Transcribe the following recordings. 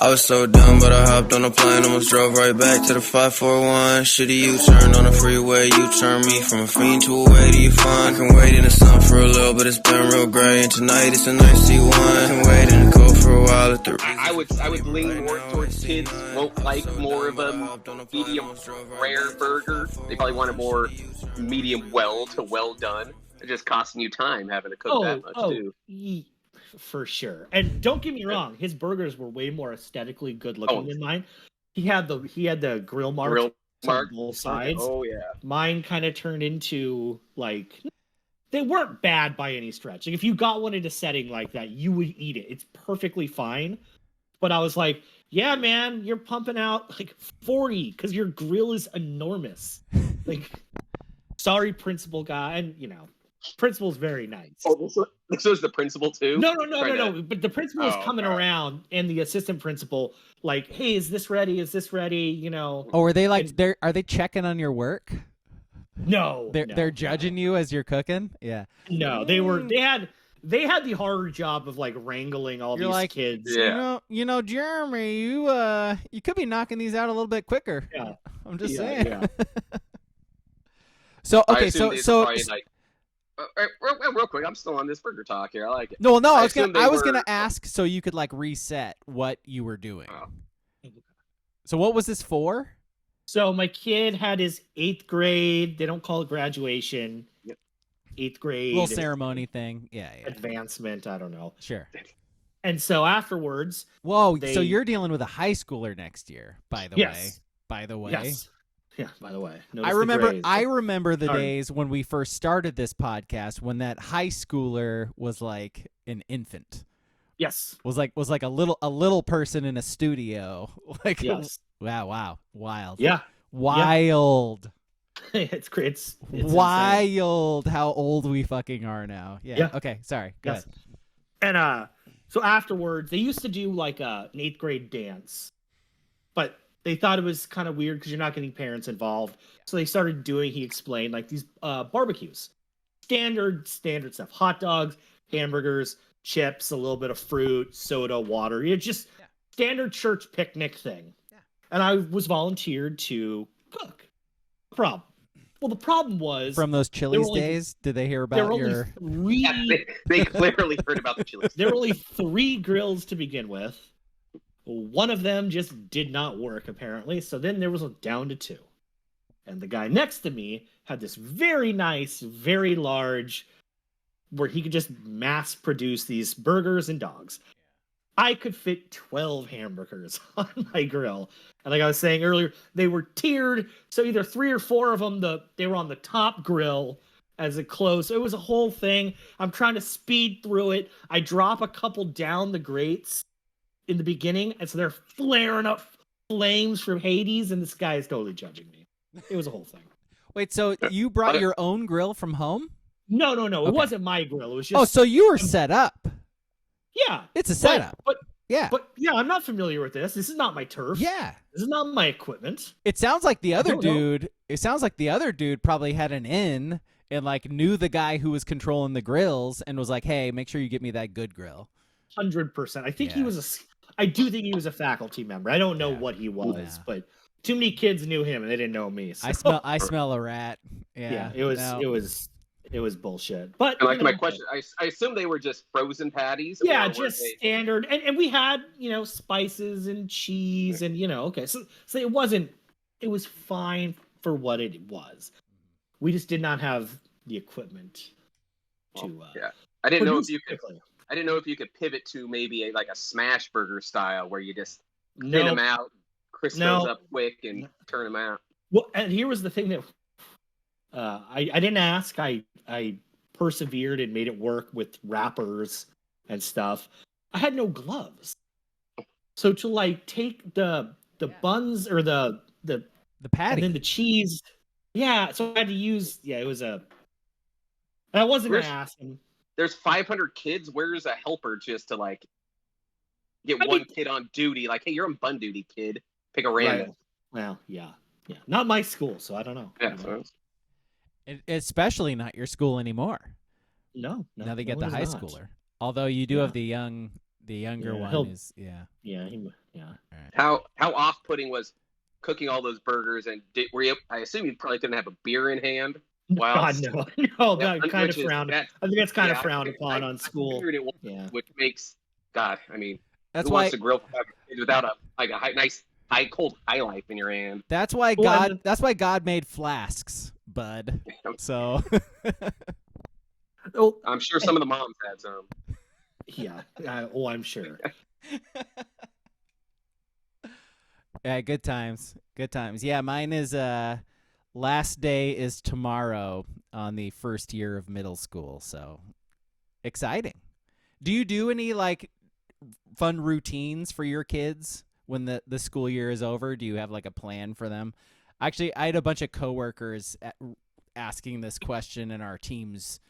I was so dumb, but I hopped on a plane, almost drove right back to the 541. Shitty U-turn on the freeway, you turn me from a fiend to a way to you fun. I can wait in the sun for a little, but it's been real gray, and tonight it's a nice C1. I can wait in the cold for a while at the I would lean more towards kids won't like more of a medium rare burger. They probably want a more medium well to well done. It's just costing you time having to cook that much too. For sure. And don't get me wrong, his burgers were way more aesthetically good looking than mine. He had the grill marks on both sides. Oh yeah. Mine kind of turned into like, they weren't bad by any stretch. Like if you got one in a setting like that, you would eat it. It's perfectly fine. But I was like, yeah, man, you're pumping out like 40 because your grill is enormous. Like, sorry, principal guy, and principal's very nice. Oh, this was the principal too? No. But the principal is coming around, and the assistant principal, like, hey, is this ready? Is this ready? Oh, are they like, are they checking on your work? No. They're judging you as you're cooking? Yeah. No, they had the harder job of like wrangling all these kids. Yeah. Jeremy, you could be knocking these out a little bit quicker. Yeah. I'm just saying. Yeah. So okay, so real quick, I'm still on this burger talk here. I like it. No, I was gonna ask so you could like reset what you were doing. Oh. So what was this for? So my kid had his 8th grade. They don't call it graduation. Yep. 8th grade. Little ceremony thing. Yeah. Advancement. I don't know. Sure. And so afterwards. Whoa. So you're dealing with a high schooler next year, by the way. Yes. By the way. Yes. Yeah, by the way. I remember the days when we first started this podcast when that high schooler was like an infant. Yes. Was like a little person in a studio. Like yes. Wow. Wild. Yeah. Wild. Yeah. It's wild insane. How old we fucking are now. Yeah. Okay, sorry. Go ahead. And so afterwards they used to do like an 8th grade dance. But they thought it was kind of weird because you're not getting parents involved. So they started doing, he explained, like these barbecues. Standard stuff. Hot dogs, hamburgers, chips, a little bit of fruit, soda, water. It's just standard church picnic thing. Yeah. And I was volunteered to cook. Problem. Well, the problem was... From those Chili's days, did they hear about your... They clearly heard about the Chili's. There were only 3 grills to begin with. One of them just did not work, apparently. So then there was down to 2. And the guy next to me had this very nice, very large, where he could just mass produce these burgers and dogs. I could fit 12 hamburgers on my grill. And like I was saying earlier, they were tiered. So either 3 or 4 of them, they were on the top grill as it closed. So it was a whole thing. I'm trying to speed through it. I drop a couple down the grates in the beginning, and so they're flaring up flames from Hades, and this guy is totally judging me. It was a whole thing. Wait, so you brought your own grill from home? No. Okay. It wasn't my grill. It was just... Oh, so you were set up. Yeah. It's a setup. But I'm not familiar with this. This is not my turf. Yeah. This is not my equipment. It sounds like the other dude probably had an in and like knew the guy who was controlling the grills and was like, hey, make sure you get me that good grill. 100%. I do think he was a faculty member. I don't know what he was, but too many kids knew him and they didn't know me. So. I smell a rat. Yeah, it was bullshit. But and my question, I assume they were just frozen patties. Yeah, just standard. And we had spices and cheese and okay. So it was fine for what it was. We just did not have the equipment to. I didn't know if you could. I didn't know if you could pivot to maybe a smash burger style where you just thin them out, crisp those up quick, and turn them out. Well, and here was the thing that I didn't ask. I persevered and made it work with wrappers and stuff. I had no gloves, so to take the buns or the patty and then the cheese. Yeah, so I had to use. Yeah, it was a. I wasn't gonna ask him. There's 500 kids. Where's a helper just to get one kid on duty? Like, hey, you're on bun duty, kid. Pick a random. Right. Well, yeah. Not my school, so I don't know. Yeah, especially not your school anymore. No. Now they get the high schooler. Although you do have the The younger Yeah, one is yeah. How off-putting was cooking all those burgers, and I assume you probably couldn't have a beer in hand. God, no, no, Yeah, that kind of which is frowned. that. I think that's kind of Yeah, frowned upon on I school. figured it was, Yeah. which makes God. I mean, That's who why wants to grill for 5 kids without a nice cold high life in your hand? that's why Well, God that's why God made flasks, bud. So Oh, I'm sure some of the moms had some. yeah. I'm sure. yeah, good times. Good times. Yeah, mine is last day is tomorrow on the first year of middle school, so exciting. Do you do any like fun routines for your kids when the school year is over? Do you have like a plan for them? Actually, I had a bunch of coworkers asking this question in our team's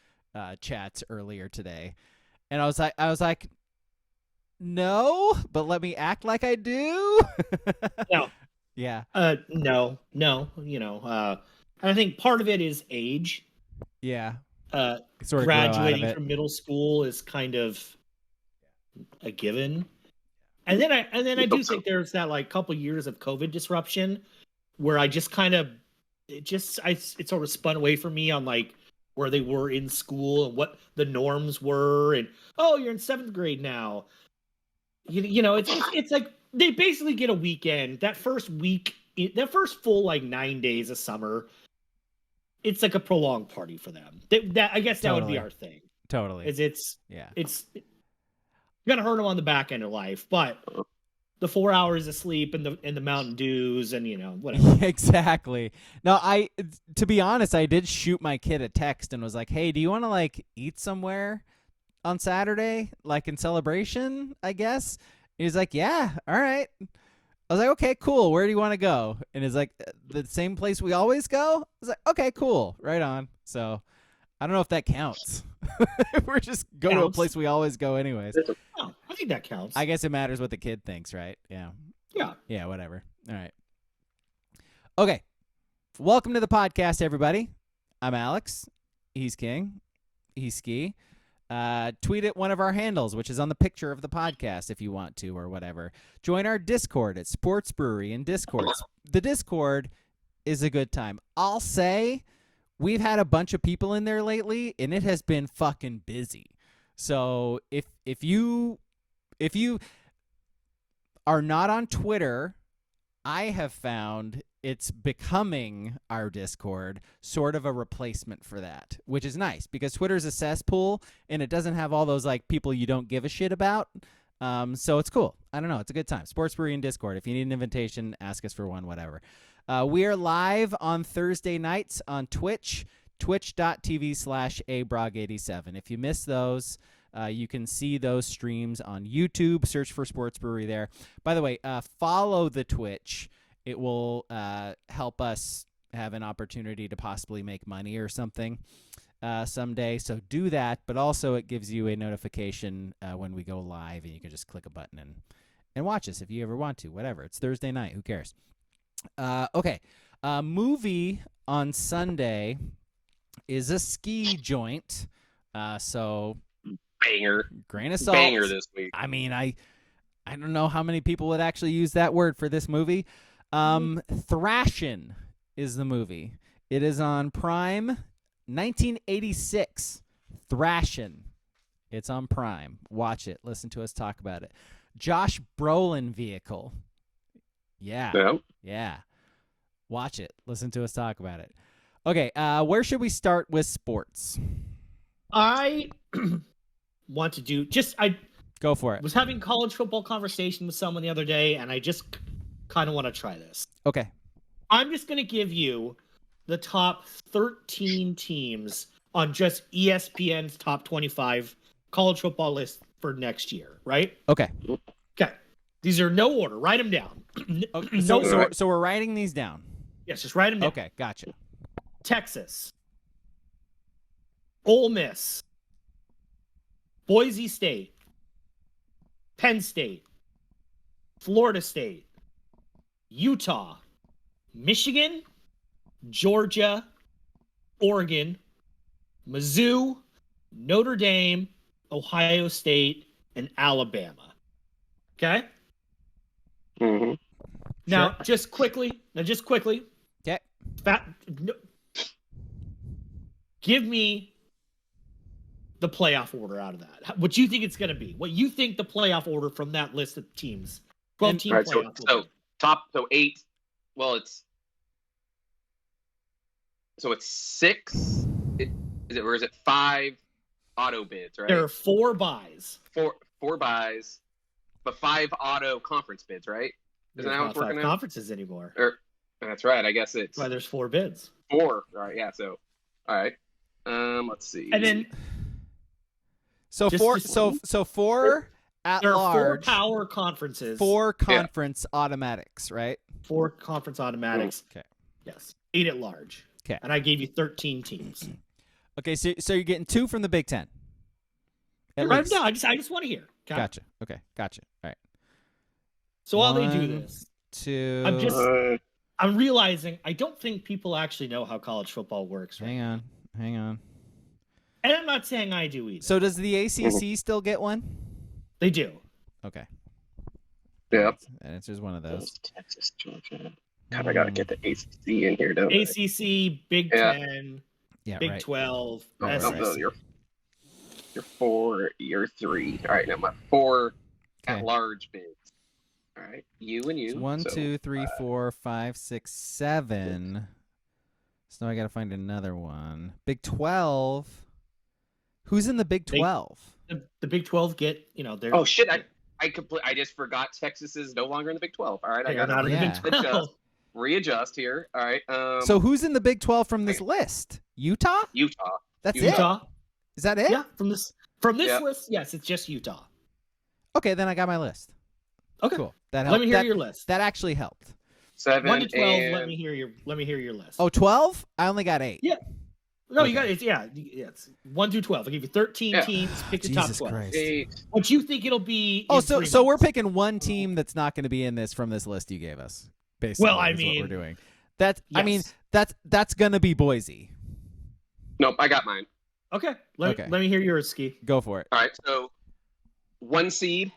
chats earlier today, and I was like, no, but let me act like I do. No. Yeah. No. I think part of it is age. Yeah. Sort of graduating from middle school is kind of a given. And then I do think there's that like couple years of COVID disruption where I just kind of it sort of spun away from me on like where they were in school and what the norms were, and you're in 7th grade now. You know, it's like they basically get a weekend. That first week, that first full like 9 days of summer, it's like a prolonged party for them. That I guess that would be our thing. Totally. It's gonna hurt them on the back end of life, but the 4 hours of sleep and the Mountain Dews and whatever. Exactly. No, to be honest, I did shoot my kid a text and was like, "Hey, do you want to like eat somewhere on Saturday, like in celebration, I guess?" And he's like, "Yeah, all right." I was like, "Okay, cool. Where do you want to go?" And he's like, "The same place we always go." I was like, "Okay, cool. Right on." So I don't know if that counts. We're just go to a place we always go anyways. Oh, I think that counts. I guess it matters what the kid thinks, right? Yeah. Yeah. Yeah, whatever. All right. Okay. Welcome to the podcast, everybody. I'm Alex. He's King. He's Ski. Tweet at one of our handles, which is on the picture of the podcast if you want to or whatever. Join our Discord at Sports Brewery in Discord. The Discord is a good time. I'll say we've had a bunch of people in there lately, and it has been fucking busy. So if you are not on Twitter, I have found it's becoming our Discord sort of a replacement for that, which is nice because Twitter's a cesspool and it doesn't have all those like people you don't give a shit about. So it's cool. I don't know. It's a good time. Sports Brewery and Discord. If you need an invitation, ask us for one, whatever. We are live on Thursday nights on Twitch, twitch.tv/abrog87. If you miss those, you can see those streams on YouTube. Search for Sports Brewery there. By the way, follow the Twitch. It will help us have an opportunity to possibly make money or something someday. So do that. But also it gives you a notification when we go live, and you can just click a button and watch us if you ever want to. Whatever. It's Thursday night. Who cares? Okay. Movie on Sunday is a ski joint. So Banger. Grain of salt. Banger this week. I mean, I don't know how many people would actually use that word for this movie. Thrashin' is the movie. It is on Prime. 1986. Thrashin'. It's on Prime. Watch it. Listen to us talk about it. Josh Brolin vehicle. Yeah. Yeah. Watch it. Listen to us talk about it. Okay, where should we start with sports? I want to do go for it. Was having college football conversation with someone the other day, and I just kind of want to try this. Okay. I'm just going to give you the top 13 teams on just ESPN's top 25 college football list for next year, right? Okay. Okay. These are no order. Write them down. Okay. So we're writing these down. Yes, just write them down. Okay, gotcha. Texas. Ole Miss. Boise State. Penn State. Florida State. Utah. Michigan. Georgia. Oregon. Mizzou. Notre Dame. Ohio State. and Alabama. Okay? Mm-hmm. Now, Sure. just quickly. Okay. Give me the playoff order out of that. What you think it's going to be. What you think the playoff order from that list of teams. 12-team All right, playoff so order. so 8. Well, it's 6. Is it, or is it 5 auto bids, right? There are 4 buys. Four buys, but 5 auto conference bids, right? Isn't that how it's working 5 now? conferences anymore. That's right. I guess it's That's why there's 4 bids. 4. All right, yeah. So, all right. Let's see. And then So just- 4 at there are 4 large, power conferences. 4 conference automatics, right? 4 conference automatics. Okay. Yes. 8 at large. Okay. And I gave you 13 teams. Okay, so you're getting 2 from the Big Ten. At Right, least. no, I just want to hear. Okay? Gotcha. Okay, gotcha. All right. So while they do 1, this, 2. I'm realizing I don't think people actually know how college football works. Right? Hang on. And I'm not saying I do either. So does the ACC still get one? They do. Okay. Yep. That answers one of those. Texas, Georgia. God, I gotta get the ACC in here, don't I? ACC, Big Ten, Yeah, Big right. 12, Oh, SEC. no, you're 4, you're 3. All right, now my 4 Okay. at large bids. All right, you and you. It's 1, so, 2, 3, 4, 5, 6, 7. So now I got to find another one. Big 12. Who's in the Big 12? The Big 12 get, they're. Oh shit! I just forgot Texas is no longer in the Big 12. All right, I got not to in the Big 12. readjust here. All right. So who's in the Big 12 from this list? Utah? Utah. That's Utah. it? Is that it? Yeah, from this Yeah. list, yes, it's just Utah. Okay, then I got my list. Okay. Cool. That helped. Let me hear your list. That actually helped. 7 1 to 12. and... Let me hear your list. Oh, 12? I only got 8. Yeah. No, Okay. you got it. Yeah, it's 1 through 12. I'll give you 13 teams. Pick the top Jesus 12. Christ. 8. What you think it'll be? Oh, in so 3 so we're months. picking one team that's not going to be in this from this list you gave us. Basically, Well, I is mean, what we're doing. That's yes. that's going to be Boise. Nope, I got mine. Okay. Let me hear yours, Ski. Go for it. All right, so 1 seed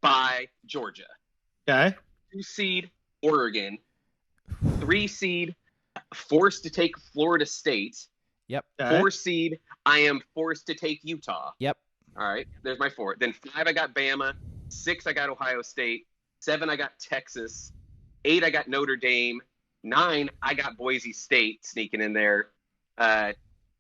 by Georgia, Okay. 2 seed Oregon, 3 seed forced to take Florida State, Yep. Okay. 4 seed I am forced to take Utah. Yep. All right, there's my 4. Then 5 I got Bama, 6 I got Ohio State, 7 I got Texas, 8 I got Notre Dame, 9 I got Boise State sneaking in there,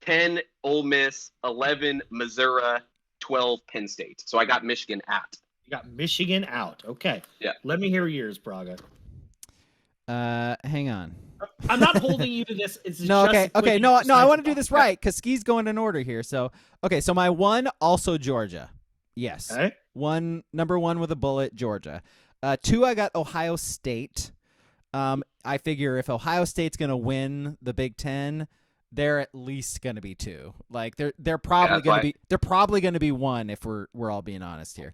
10 Ole Miss, 11 Missouri, 12 Penn State. So I got Michigan at. You got Michigan out. Okay. Yeah. Let me hear yours, Braga. Hang on. I'm not holding you to this. It's No, just a quick no, I exercise want to do about- this right because Ski's going in order here. So, okay, so my 1 also Georgia. Yes. Okay. Number 1 with a bullet, Georgia. 2, I got Ohio State. I figure if Ohio State's going to win the Big Ten, they're at least going to be 2. Like they're probably going to be 1 if we're all being honest here.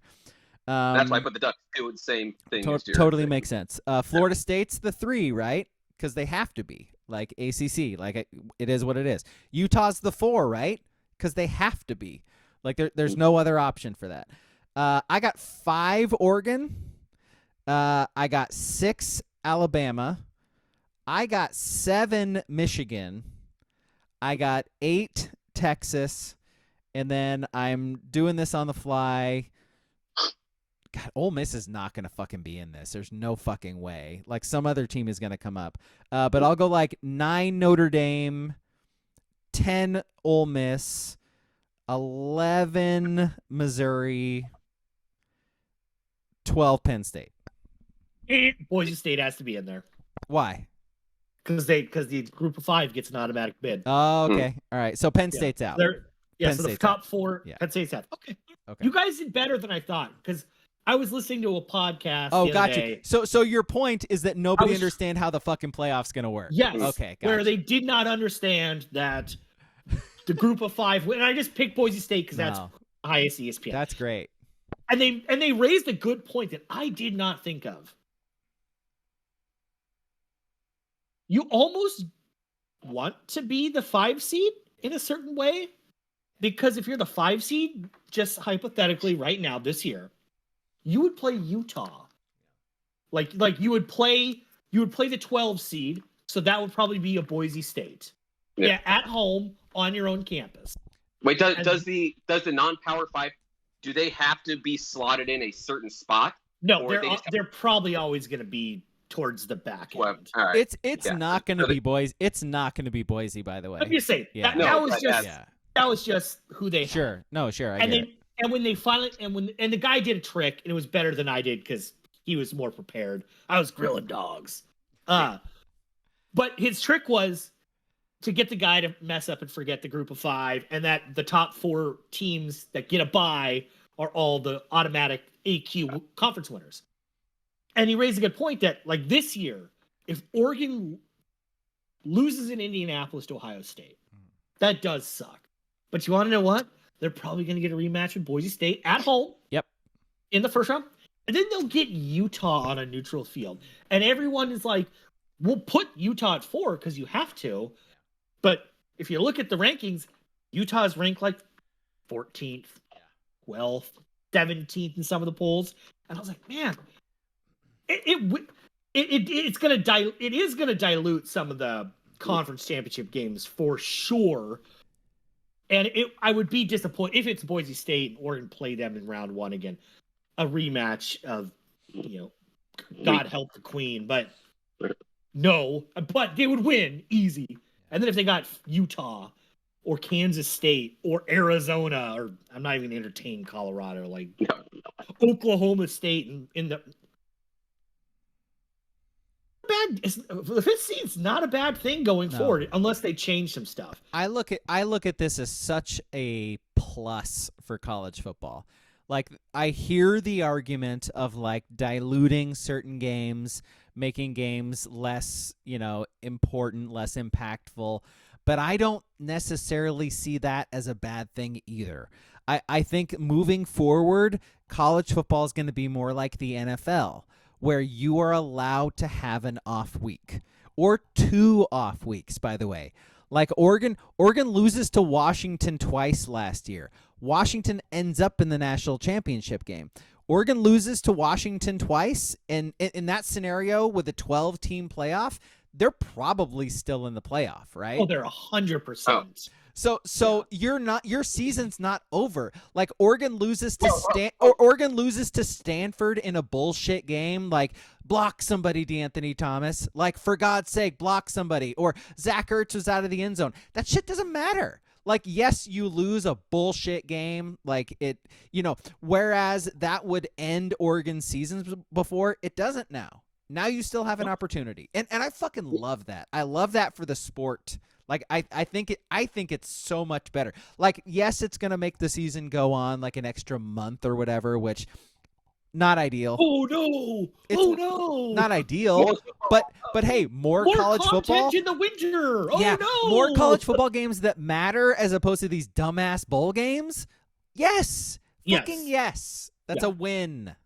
That's why I put the Ducks doing the same thing. next year. Totally makes sense. Florida State's the 3, right? Because they have to be like ACC. Like it is what it is. Utah's the 4, right? Because they have to be. Like there's no other option for that. I got 5 Oregon. I got 6 Alabama. I got 7 Michigan. I got 8 Texas. And then I'm doing this on the fly. God, Ole Miss is not going to fucking be in this. There's no fucking way. Like some other team is going to come up. But I'll go like 9 Notre Dame, 10 Ole Miss, 11 Missouri, 12 Penn State. Boise State has to be in there Why? because the group of 5 gets an automatic bid. Oh, okay. All right. So Penn State's out. So the State's top 4, Yeah. Penn State's out. Okay. Okay. You guys did better than I thought because I was listening to a podcast. Oh, the other gotcha. day. So your point is that nobody was- understand how the fucking playoffs going to work. Yes. Okay. Where Gotcha. they did not understand that the group of 5, and I just picked Boise State because that's No. highest ESPN. That's great. And they raised a good point that I did not think of. You almost want to be the 5 seed in a certain way Because if you're the 5 seed, just hypothetically right now this year, you would play Utah. Like you would play the 12 seed, so that would probably be a Boise State. Yeah, at home on your own campus. Wait, does the non-Power 5, do they have to be slotted in a certain spot? No, they're probably always going to be towards the back end. Well, all right. It's not going to be Boise. It's not going to be Boise, by the way. Let me say that was just who they had. No, sure. And when they finally and the guy did a trick, and it was better than I did because he was more prepared. I was grilling dogs. But his trick was to get the guy to mess up and forget the group of 5, and that the top 4 teams that get a bye are all the automatic AQ conference winners. And he raised a good point that, like, this year, if Oregon loses in Indianapolis to Ohio State, that does suck. But you want to know what? They're probably going to get a rematch with Boise State at home. Yep. In the first round. And then they'll get Utah on a neutral field. And everyone is like, we'll put Utah at 4 because you have to. But if you look at the rankings, Utah's ranked like 14th, 12th, 17th in some of the polls. And I was like, man, it's going to dilute some of the conference championship games for sure. And I would be disappointed if it's Boise State and Oregon play them in round 1 again. A rematch of, God help the Queen, but no, but they would win easy. And then if they got Utah or Kansas State or Arizona, or I'm not even entertaining Colorado, like Oklahoma State in the the 5th seed's not a bad thing going forward unless they change some stuff. I look at this as such a plus for college football. Like, I hear the argument of like diluting certain games, making games less, important, less impactful, but I don't necessarily see that as a bad thing either. I think moving forward, college football is going to be more like the NFL, where you are allowed to have an off week or 2 off weeks, by the way. Like Oregon loses to Washington twice last year. Washington ends up in the national championship game. Oregon loses to Washington twice, and in that scenario with a 12-team playoff, they're probably still in the playoff, right? Oh, they're 100%. So your season's not over. Like Oregon loses to Stanford in a bullshit game. Like, block somebody, DeAnthony Thomas. Like, for God's sake, block somebody. Or Zach Ertz was out of the end zone. That shit doesn't matter. Like, yes, you lose a bullshit game. Like whereas that would end Oregon's seasons before, it doesn't now. Now you still have an opportunity, and I fucking love that. I love that for the sport. Like, I think it's so much better. Like, yes, it's gonna make the season go on like an extra month or whatever, which not ideal. Oh no! Not ideal. But hey, more college football in the winter. No! More college football games that matter as opposed to these dumbass bowl games. Yes. Fucking yes. That's a win.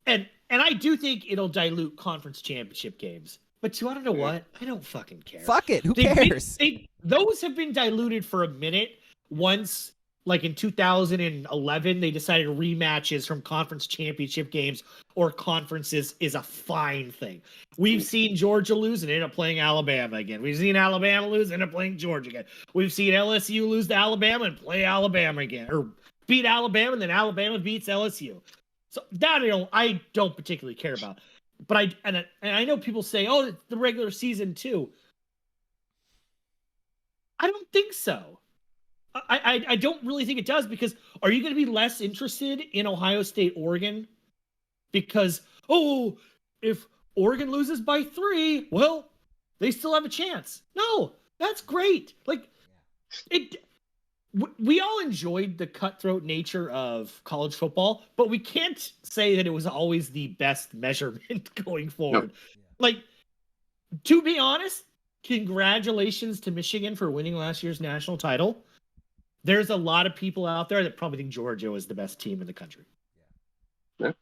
And I do think it'll dilute conference championship games. But you want to know what? I don't fucking care. Fuck it. Who cares? Those have been diluted for a minute. Once, like in 2011, they decided rematches from conference championship games or conferences is a fine thing. We've seen Georgia lose and end up playing Alabama again. We've seen Alabama lose and end up playing Georgia again. We've seen LSU lose to Alabama and play Alabama again. Or beat Alabama and then Alabama beats LSU. So that I don't particularly care about. But I know people say, oh, it's the regular season too. I don't think so. I don't really think it does, because are you going to be less interested in Ohio State, Oregon? Because, if Oregon loses by 3, well, they still have a chance. No, that's great. Like, we all enjoyed the cutthroat nature of college football, but we can't say that it was always the best measurement going forward. No. Like, to be honest, congratulations to Michigan for winning last year's national title. There's a lot of people out there that probably think Georgia was the best team in the country. Yeah.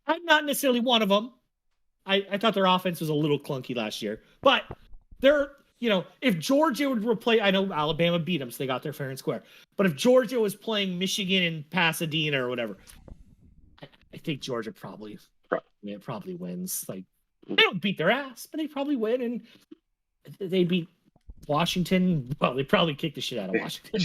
I'm not necessarily one of them. I thought their offense was a little clunky last year, but if Georgia would replace, I know Alabama beat them, so they got their fair and square. But if Georgia was playing Michigan in Pasadena or whatever, I think Georgia probably wins. Like, they don't beat their ass, but they probably win, and they beat Washington. Well, they probably kicked the shit out of Washington.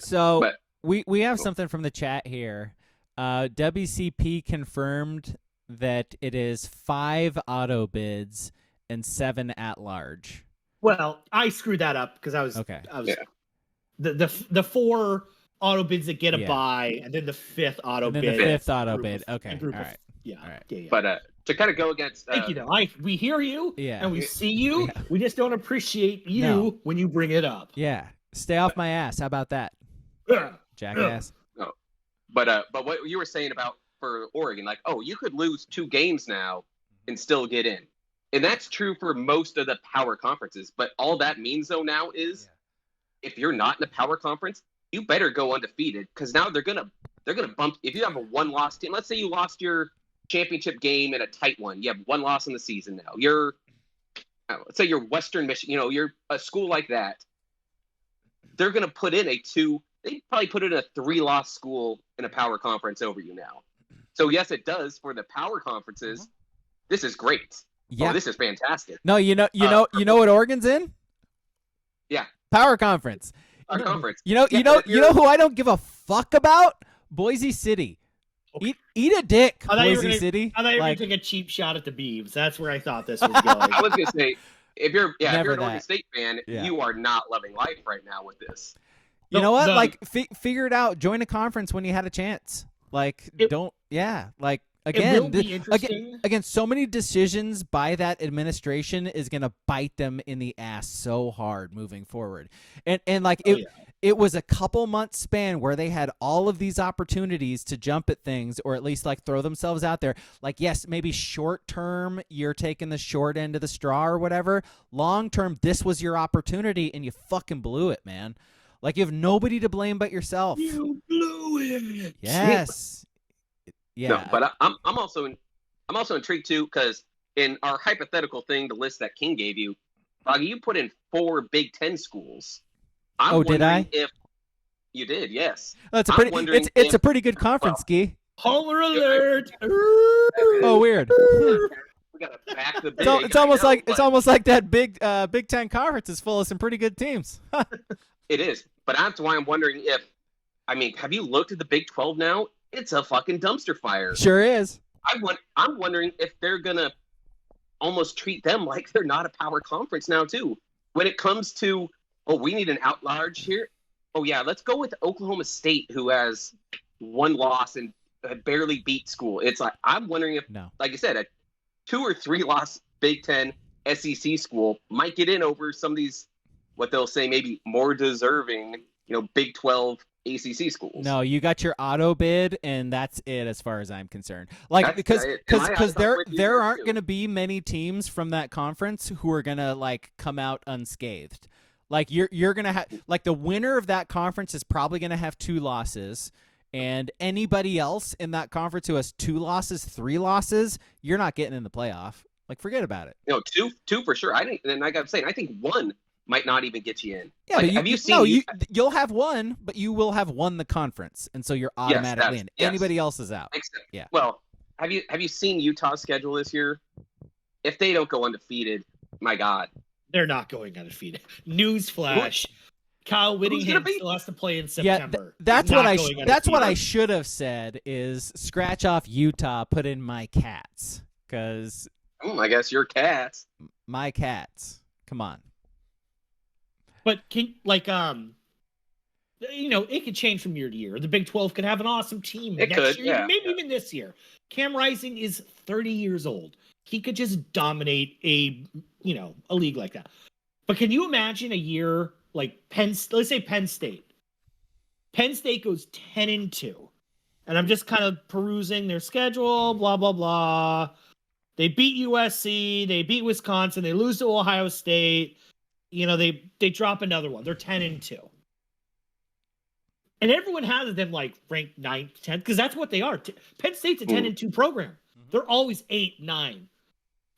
So we have something from the chat here. WCP confirmed that it is 5 auto bids and 7 at large. Well, I screwed that up because I was the 4 auto bids that get a bye, and then the 5th auto bid. The 5th auto bid. Okay. All right. Yeah. But to kind of go against, thank you. Though we hear you, and we see you. Yeah. We just don't appreciate you when you bring it up. Yeah. Stay off my ass. How about that, jackass? No. But what you were saying about for Oregon, like, you could lose 2 games now and still get in. And that's true for most of the power conferences. But all that means, though, now is if you're not in the power conference, you better go undefeated, because now they're gonna bump. If you have a 1-loss team, let's say you lost your championship game in a tight one, you have 1 loss in the season now. Let's say you're Western Michigan, you're a school like that. They're gonna put in they probably put in a 3-loss school in a power conference over you now. So yes, it does for the power conferences. This is great. Yeah, this is fantastic. No, you know what Oregon's in? Yeah, power conference. Our conference. You know who I don't give a fuck about? Boise City. Okay. Eat a dick, Boise City. I thought you were going to take a cheap shot at the Beavs. That's where I thought this was going. I was going to say, if you're an Oregon State fan, you are not loving life right now with this. You know what? Figure it out. Join a conference when you had a chance. Again, so many decisions by that administration is going to bite them in the ass so hard moving forward. It was a couple months span where they had all of these opportunities to jump at things, or at least throw themselves out there. Yes, maybe short term, you're taking the short end of the straw or whatever. Long term, this was your opportunity and you fucking blew it, man. You have nobody to blame but yourself. You blew it. Yes. Yeah. No, but I'm also intrigued too, because in our hypothetical thing, the list that King gave you, Braga, you put in 4 Big Ten schools. Did I? If you did, yes. That's it's a pretty good conference, Ski. Homer alert! Oh, weird. We gotta back the big. It's almost like that Big Ten conference is full of some pretty good teams. It is, but that's why I'm wondering have you looked at the Big 12 now? It's a fucking dumpster fire. Sure is. I'm wondering if they're gonna almost treat them like they're not a power conference now too. When it comes to, we need an out-large here. Oh yeah, let's go with Oklahoma State, who has 1 loss and barely beat school. It's I'm wondering if, like I said, a 2 or 3 loss Big Ten SEC school might get in over some of these, what they'll say, maybe more deserving, Big 12 ACC schools. No, you got your auto bid, and that's it as far as I'm concerned. Because there aren't going to be many teams from that conference who are going to come out unscathed. You're going to have the winner of that conference is probably going to have 2 losses, and anybody else in that conference who has 2 losses, 3 losses, you're not getting in the playoff. Forget about it. Two for sure. I think, and like I'm saying, I think 1 might not even get you in. Yeah, but have you seen? No, you'll have 1, but you will have won the conference, and so you're automatically in. Yes. Anybody else is out. Yeah. Well, have you seen Utah's schedule this year? If they don't go undefeated, my God, they're not going undefeated. Newsflash: Kyle Whittingham still has to play in September. Yeah, that's what I should have said. Is scratch off Utah, put in my Cats, because I guess your Cats. My Cats. Come on. But it could change from year to year. The Big 12 could have an awesome team next year, maybe even this year. Cam Rising is 30 years old. He could just dominate a league like that. But can you imagine a year like let's say Penn State. Penn State goes 10-2. And I'm just kind of perusing their schedule, blah, blah, blah. They beat USC, they beat Wisconsin, they lose to Ohio State. They drop another one. They're 10-2. And everyone has them ranked 9th, 10th, because that's what they are. Penn State's a 10-2 program. They're always 8, 9.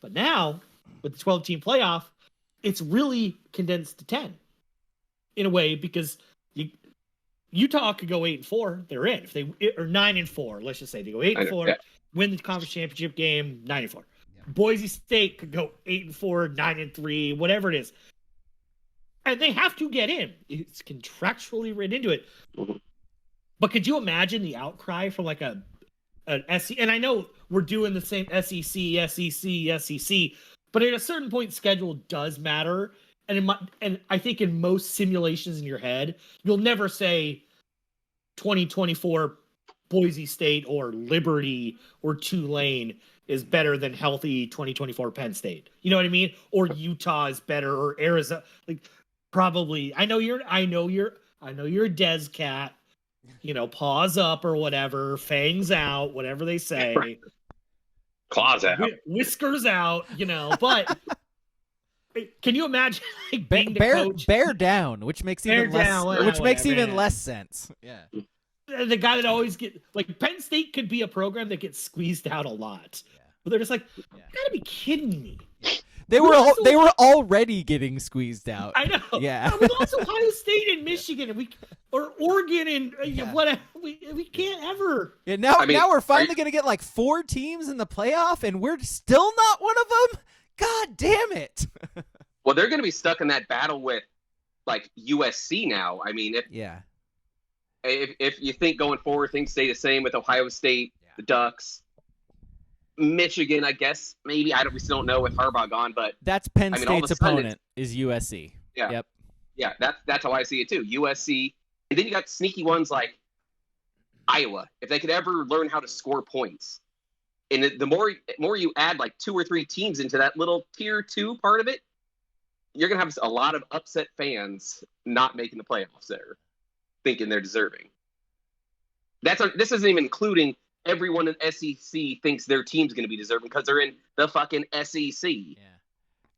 But now, with the 12-team playoff, it's really condensed to 10 in a way, because Utah could go 8-4, they're in. If they or 9-4, let's just say they go 8-4, win the conference championship game, 9-4. Yeah. Boise State could go 8-4, 9-3, whatever it is, and they have to get in. It's contractually written into it. But could you imagine the outcry from like an SEC? And I know we're doing the same SEC, but at a certain point, schedule does matter. And I think in most simulations in your head, you'll never say 2024 Boise State or Liberty or Tulane is better than healthy 2024 Penn State. You know what I mean? Or Utah is better, or Arizona. Like, probably. I know you're a Des cat. You know, paws up or whatever, fangs out, whatever they say. Right. Claws out. Whiskers out, you know, but can you imagine like, being the coach? Bear down, which makes even less sense. Yeah. The guy that always like Penn State could be a program that gets squeezed out a lot. Yeah. But they're just like, you gotta be kidding me. They were already getting squeezed out. I know. Yeah. We lost Ohio State and Michigan, and or Oregon and whatever. We can't ever. Yeah. Now we're finally gonna get like 4 teams in the playoff, and we're still not one of them. God damn it. Well, they're gonna be stuck in that battle with like USC now. I mean, if you think going forward things stay the same with Ohio State, the Ducks. Michigan, I guess, maybe. We still don't know with Harbaugh gone, but that's Penn State's opponent is USC. Yeah. Yep. Yeah, that's how I see it too. USC, and then you got sneaky ones like Iowa. If they could ever learn how to score points, and the more you add like 2 or 3 teams into that little tier 2 part of it, you're gonna have a lot of upset fans not making the playoffs there, thinking they're deserving. This isn't even including everyone in SEC thinks their team's going to be deserving because they're in the fucking SEC. Yeah.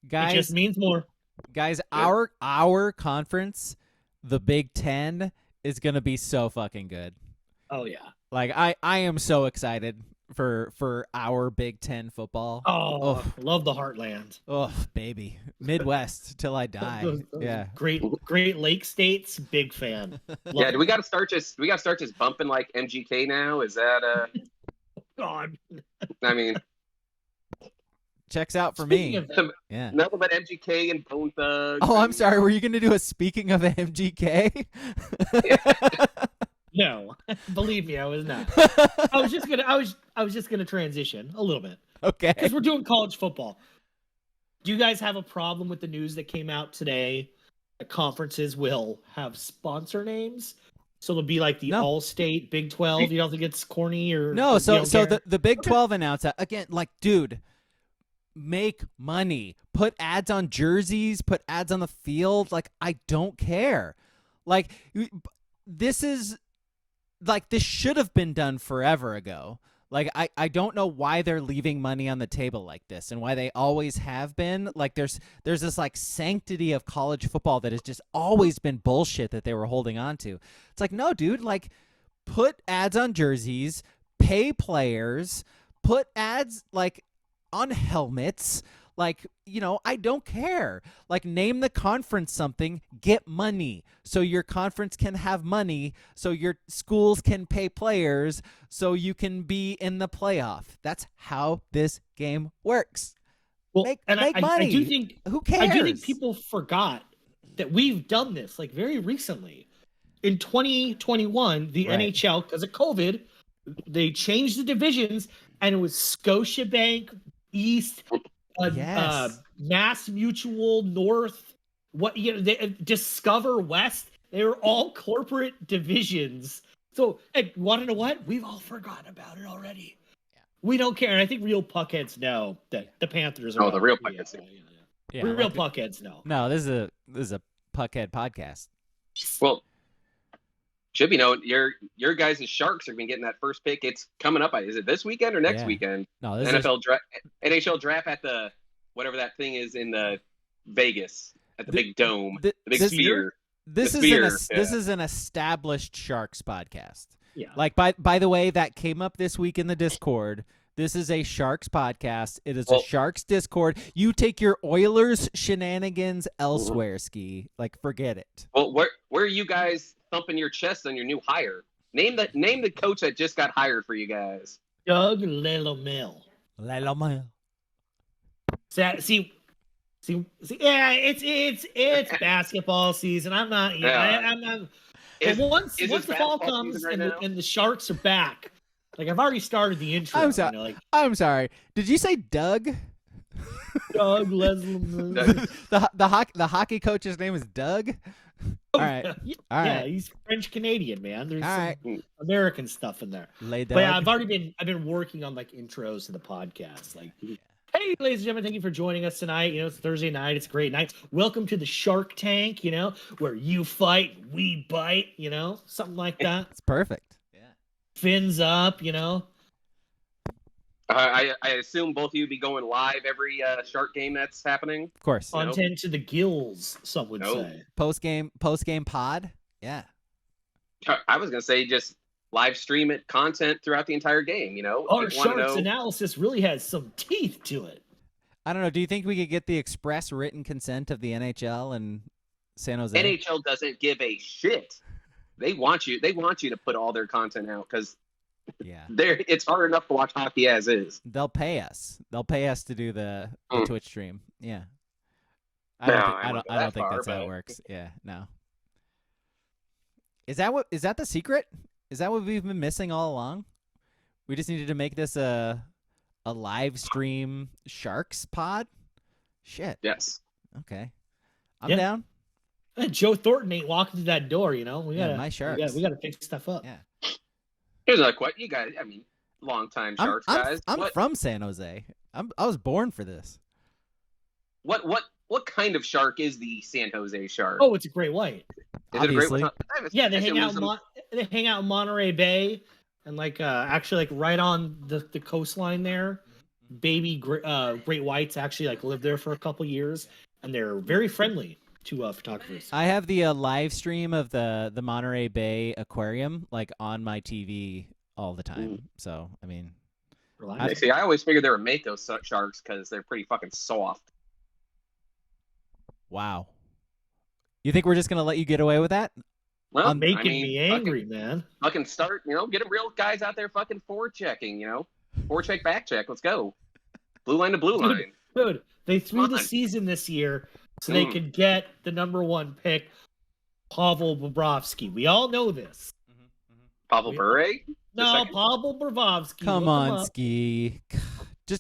Guys, it just means more. Guys, our conference, the Big Ten, is going to be so fucking good. Oh, yeah. Like, I am so excited for our Big Ten football. Oh, love the Heartland. Oh, baby. Midwest till I die. Yeah. Great Lake states, big fan. Yeah, do we got to start just bumping like MGK now? Is that God. I mean, checks out for me. Yeah. Nothing but MGK and Bone Thugs. Oh, I'm sorry. Were you going to do a speaking of MGK? Yeah. No, believe me, I was not. I was just gonna transition a little bit. Okay. Because we're doing college football. Do you guys have a problem with the news that came out today? The conferences will have sponsor names, so it'll be like the All-State Big 12. You don't think it's corny or no? So the Big 12 announced that again. Like, dude, make money. Put ads on jerseys. Put ads on the field. Like, I don't care. Like, this is. Like, this should have been done forever ago. Like, I don't know why they're leaving money on the table like this and why they always have been. Like, there's this, like, sanctity of college football that has just always been bullshit that they were holding on to. It's like, no, dude, like, put ads on jerseys, pay players, put ads, like, on helmets. Like, you know, I don't care. Like, name the conference something, get money. So your conference can have money, so your schools can pay players, so you can be in the playoff. That's how this game works. Well, make money. I do think, who cares? I do think people forgot that we've done this, like, very recently. In 2021, the NHL, because of COVID, they changed the divisions, and it was Scotiabank, East... Mass Mutual, North, Discover West. They were all corporate divisions. So, hey, want to know what? We've all forgotten about it already. Yeah. We don't care. And I think real puckheads know that the Panthers are. Oh, the real puckheads. Yeah, real puckheads know. No, this is a puckhead podcast. Well, should be known. Your guys' Sharks are going to be getting that first pick. It's coming up. Is it this weekend or next weekend? No, NHL draft at the whatever that thing is in the Vegas at the big dome, the big sphere. This is an established Sharks podcast. Yeah. Like by the way, that came up this week in the Discord. This is a Sharks podcast. It is a Sharks Discord. You take your Oilers shenanigans elsewhere, Ski. Like, forget it. Well, where are you guys thumping your chest on your new hire? Name the coach that just got hired for you guys. Doug Lelomel. See, yeah, it's basketball season. I'm not. I'm not. But once the fall comes and the Sharks are back, like I've already started the intro. I'm sorry. I'm sorry. Did you say Doug? Doug Leslie. the hockey coach's name is Doug. All right. Yeah, he's French Canadian, man. There's some American stuff in there. But yeah, I've been working on like intros to the podcast, like. Hey, ladies and gentlemen, thank you for joining us tonight. It's Thursday night. It's a great night. Welcome to the Shark Tank, where you fight, we bite, something like that. It's perfect. Yeah. Fins up, I assume both of you be going live every Shark game that's happening? Of course. Content to the gills, some would say. Post-game pod? Yeah. I was going to say just live stream it content throughout the entire game, Our Sharks analysis really has some teeth to it. I don't know. Do you think we could get the express written consent of the NHL and San Jose? NHL doesn't give a shit. They want you to put all their content out because it's hard enough to watch hockey as is. They'll pay us. They'll pay us to do the Twitch stream. Yeah. I don't think that's how it works. Yeah, no. Is that the secret? Is that what we've been missing all along? We just needed to make this a live stream Sharks pod? Shit. Yes. Okay. I'm down. Joe Thornton ain't walking through that door, We gotta, my Sharks. We gotta fix stuff up. Yeah. Here's another question. You guys, long-time Sharks guys. I'm from San Jose. I was born for this. What kind of shark is the San Jose Shark? Oh, it's a great white. Is it a great white? Yeah, they hang out in Monterey Bay, and actually right on the coastline there. Baby great whites actually live there for a couple years, and they're very friendly to photographers. I have the live stream of the Monterey Bay Aquarium on my TV all the time. So I always figured they were mako sharks because they're pretty fucking soft. Wow. You think we're just gonna let you get away with that? Well, making me angry, man. Fucking start, get them real guys out there fucking forechecking, forecheck, back check. Let's go. Blue line to blue line. Dude, they threw the season this year so they could get the number 1 pick, Pavel Bobrovsky. We all know this. Pavel Bure? No, Pavel Bobrovsky. Come on, Ski.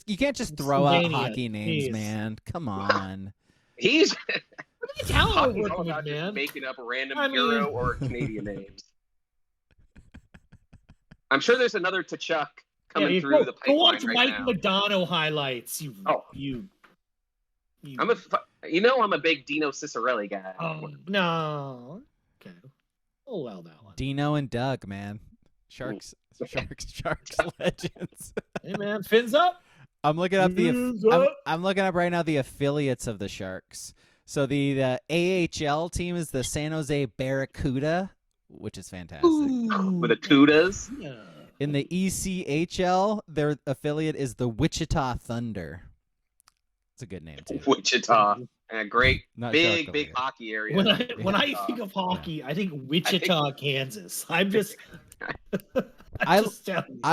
You can't just throw out hockey names, man. Come on. He's talking about man. Making up random Euro or Canadian names. I'm sure there's another Tkachuk coming through the pipeline. Go watch right Mike now. Modano highlights. I'm a big Dino Ciccarelli guy. Oh no. Okay. Oh well, that one. Dino and Doug, man. Sharks legends. Hey man, fins up. I'm looking up I'm looking up right now the affiliates of the Sharks. So the AHL team is the San Jose Barracuda, which is fantastic. With the Cudas. Yeah. In the ECHL, their affiliate is the Wichita Thunder. It's a good name too. Wichita, big big hockey area. When I think of hockey, I think Wichita, Kansas. I'm just. I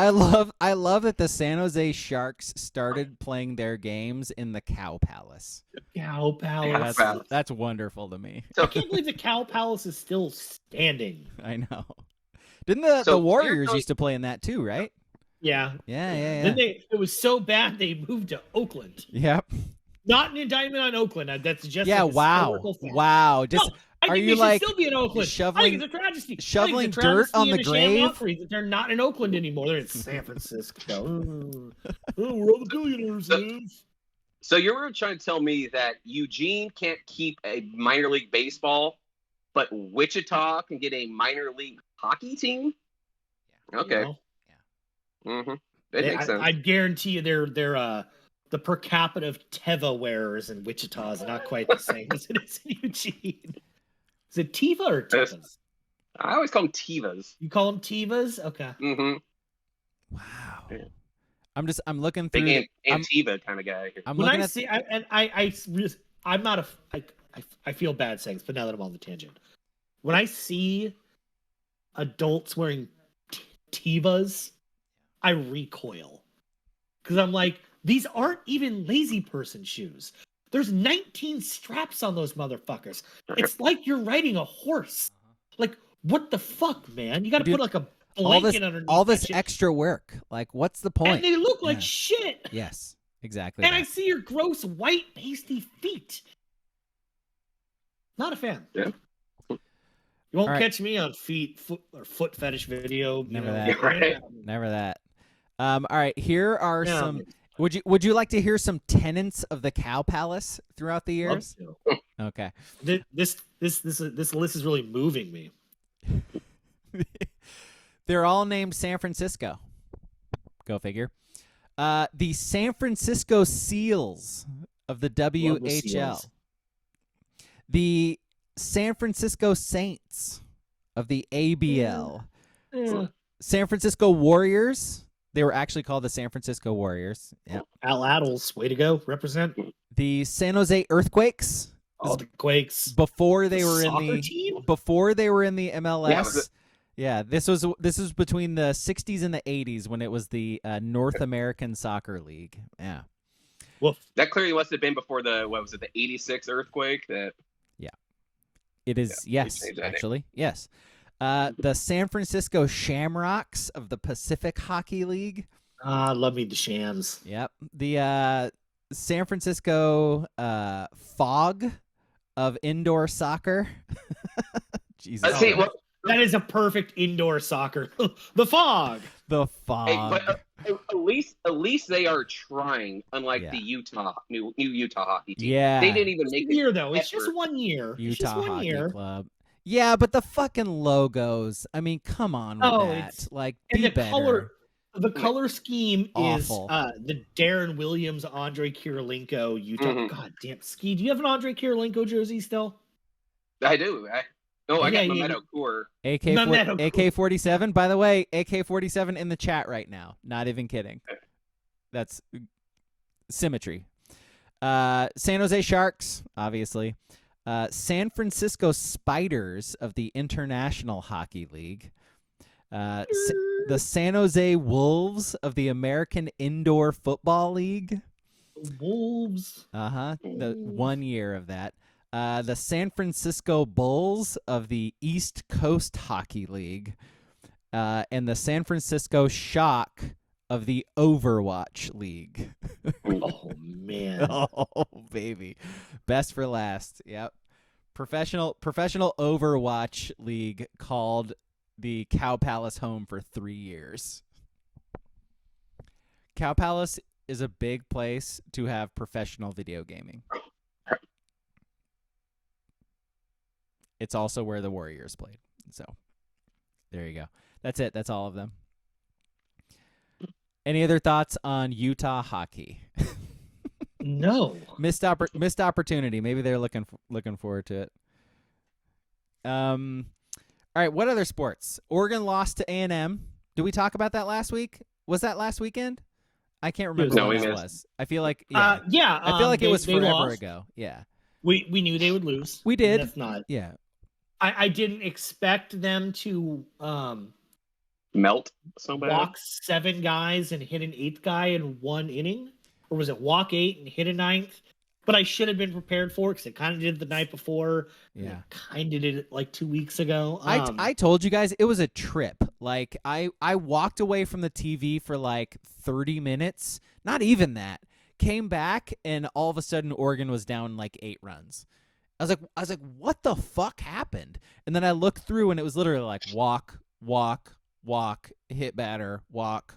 love that the San Jose Sharks started playing their games in the Cow Palace. Cow Palace. That's wonderful to me. I can't believe the Cow Palace is still standing. I know. Didn't the Warriors used to play in that too, right? Yeah. Yeah. Then it was so bad they moved to Oakland. Yep. Not an indictment on Oakland. That's just wow. Just. I think they should still be in Oakland. Shoveling I dirt on the grave. They're not in Oakland anymore. They're in San Francisco. Where all the billionaires live. So you're trying to tell me that Eugene can't keep a minor league baseball, but Wichita can get a minor league hockey team? Yeah. Okay. Mm-hmm. It makes sense. I guarantee you they're the per capita of Teva wearers in Wichita is not quite the same as it is in Eugene. Is it Teva or Tevas? I always call them Tevas. You call them Tevas? Okay. Mm-hmm. Wow. Yeah. I'm looking through. Big Antiva kind of guy. I'm When looking I at. see, I'm not I feel bad saying this, but now that I'm on the tangent, when I see adults wearing Tivas, I recoil because I'm like, these aren't even lazy person shoes. There's 19 straps on those motherfuckers. It's like you're riding a horse. Like, what the fuck, man? You got to Dude, put like a blanket underneath all that this shit. extra work. Like, what's the point? And they look like Yeah. shit. Yes, exactly. And that. I see your gross white pasty feet. Not a fan. Yeah. You won't All right. catch me on foot fetish video. Never you know, that. Right. Never that. All right. Here are Yeah. some. Would you like to hear some tenants of the Cow Palace throughout the Love years? to. Okay. This list is really moving me. They're all named San Francisco. Go figure. The San Francisco Seals of the WHL. the Seals. The San Francisco Saints of the ABL. Yeah. San Francisco Warriors. They were actually called the San Francisco Warriors. Yeah. Al Addles, way to go, represent. The San Jose Earthquakes. Oh, the Quakes. Before they were in soccer the team? before they were in the MLS. Yeah, Yeah, this was between the 60s and the 80s when it was the North American Soccer League. Yeah. Woof. That clearly must have been before the 86 earthquake. That It is, Yeah, yes, they changed that name. actually, yes. The San Francisco Shamrocks of the Pacific Hockey League. Love me the Shams. Yep. The San Francisco Fog of indoor soccer. Jesus. Let's see. Well, That is a perfect indoor soccer. The Fog. The Fog. hey, but at least they are trying. Unlike Yeah. the new Utah hockey team. Yeah. They didn't even make It's a year it. though. It's just effort. 1 year. It's just Utah 1 Hockey year. Club. Yeah, but the fucking logos. I mean, come on with Oh, that. it's- Like, And be the better. color scheme Awful. is the Darren Williams, Andre Kirilenko, Utah. Mhm. God damn, Ski. Do you have an Andre Kirilenko jersey still? I do. I Yeah, got you- Mamedo Core. AK-47. By the way, AK-47 in the chat right now. Not even kidding. That's symmetry. San Jose Sharks, obviously. San Francisco Spiders of the International Hockey League. The San Jose Wolves of the American Indoor Football League. Wolves. The 1 year of that. The San Francisco Bulls of the East Coast Hockey League. And the San Francisco Shock of the Overwatch League. Oh man. Oh, baby. Best for last. Yep. Professional Overwatch League called the Cow Palace home for 3 years. Cow Palace is a big place to have professional video gaming. It's also where the Warriors played. So, there you go. That's it. That's all of them. Any other thoughts on Utah hockey? No. Missed opportunity. Maybe they're looking forward to it. All right. What other sports? Oregon lost to A&M. Did we talk about that last week? Was that last weekend? I can't remember No, when we it missed. was. I feel like Yeah. I feel like it was they forever lost. ago. Yeah. We knew they would lose. We did. That's not. Yeah. I didn't expect them to Melt so bad. walk 7 guys and hit an 8th guy in 1 inning, or was it walk 8 and hit a 9th? But I should have been prepared for it because it kind of did it the night before. Yeah. Kind of did it like 2 weeks ago. I told you guys it was a trip. Like I walked away from the TV for like 30 minutes, not even that. Came back and all of a sudden Oregon was down like 8 runs. I was like, what the fuck happened? And then I looked through and it was literally like walk, hit batter, walk.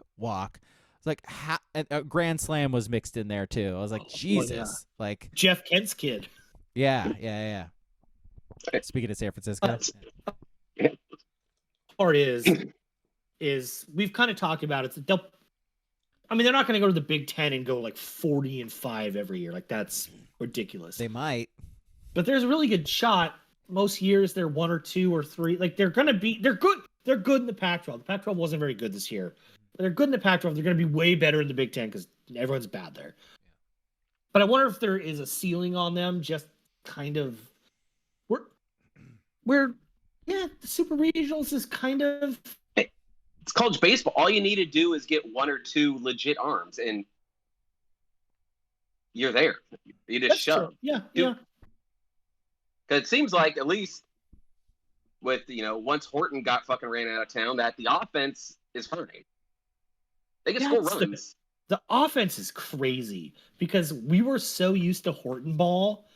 It's like a grand slam was mixed in there too. I was like, Jesus, like Jeff Kent's kid. yeah. Speaking of San Francisco, Part is we've kind of talked about it. They're not going to go to the Big Ten and go like 40-5 every year. Like that's ridiculous. they might. But there's a really good shot. Most years they're 1 or 2 or 3. Like they're good. They're good in the Pac-12. The Pac-12 wasn't very good this year. They're good in the Pac-12. They're going to be way better in the Big Ten because everyone's bad there. But I wonder if there is a ceiling on them. Just kind of where the Super Regionals is kind of. It's college baseball. All you need to do is get one or two legit arms, and you're there. You just shove. True. Yeah. Because it seems like, at least with, once Horton got fucking ran out of town, that the offense is hurting. They can score runs. The offense is crazy because we were so used to Horton ball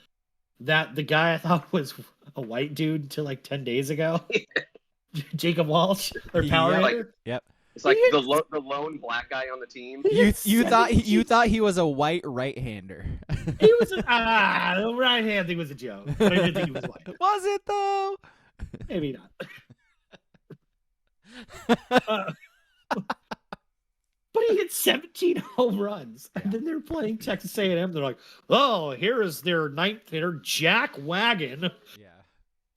that the guy I thought was a white dude until like 10 days ago. Jacob Walsh, their power hitter. Yep. It's like the lone black guy on the team. You thought he was a white right-hander. He was the right hand thing was a joke. But I didn't think he was white. Was it though? Maybe not. But he hit 17 home runs, and then they're playing Texas A&M. They're like, "Oh, here is their ninth hitter, Jack Wagon." Yeah.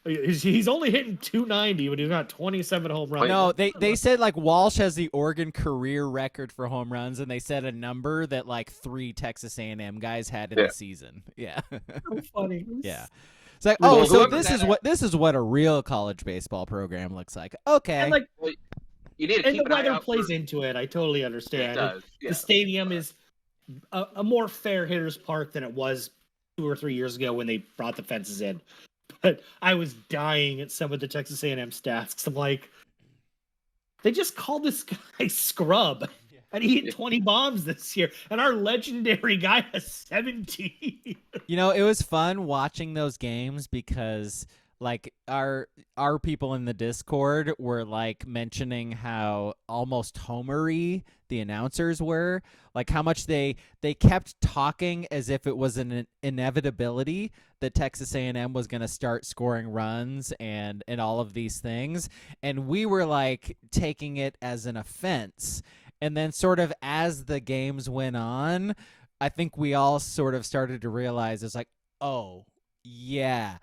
He's only hitting 290, but he's got 27 home runs. No, they said like Walsh has the Oregon career record for home runs, and they said a number that like 3 Texas A&M guys had in the season. Yeah. So funny. Yeah. It's like, oh, so this is what a real college baseball program looks like. Okay. And like, you need to and keep the weather plays into it. I totally understand. It does. Yeah. The stadium is a more fair hitter's park than it was 2 or 3 years ago when they brought the fences in. But I was dying at some of the Texas A&M stats because I'm like, they just called this guy Scrub, and he hit 20 bombs this year, and our legendary guy has 17. It was fun watching those games because like our people in the Discord were like mentioning how almost homery the announcers were, like how much they kept talking as if it was an inevitability that Texas A&M was going to start scoring runs and all of these things, and we were like taking it as an offense. And then sort of as the games went on, I think we all sort of started to realize it's like, oh yeah,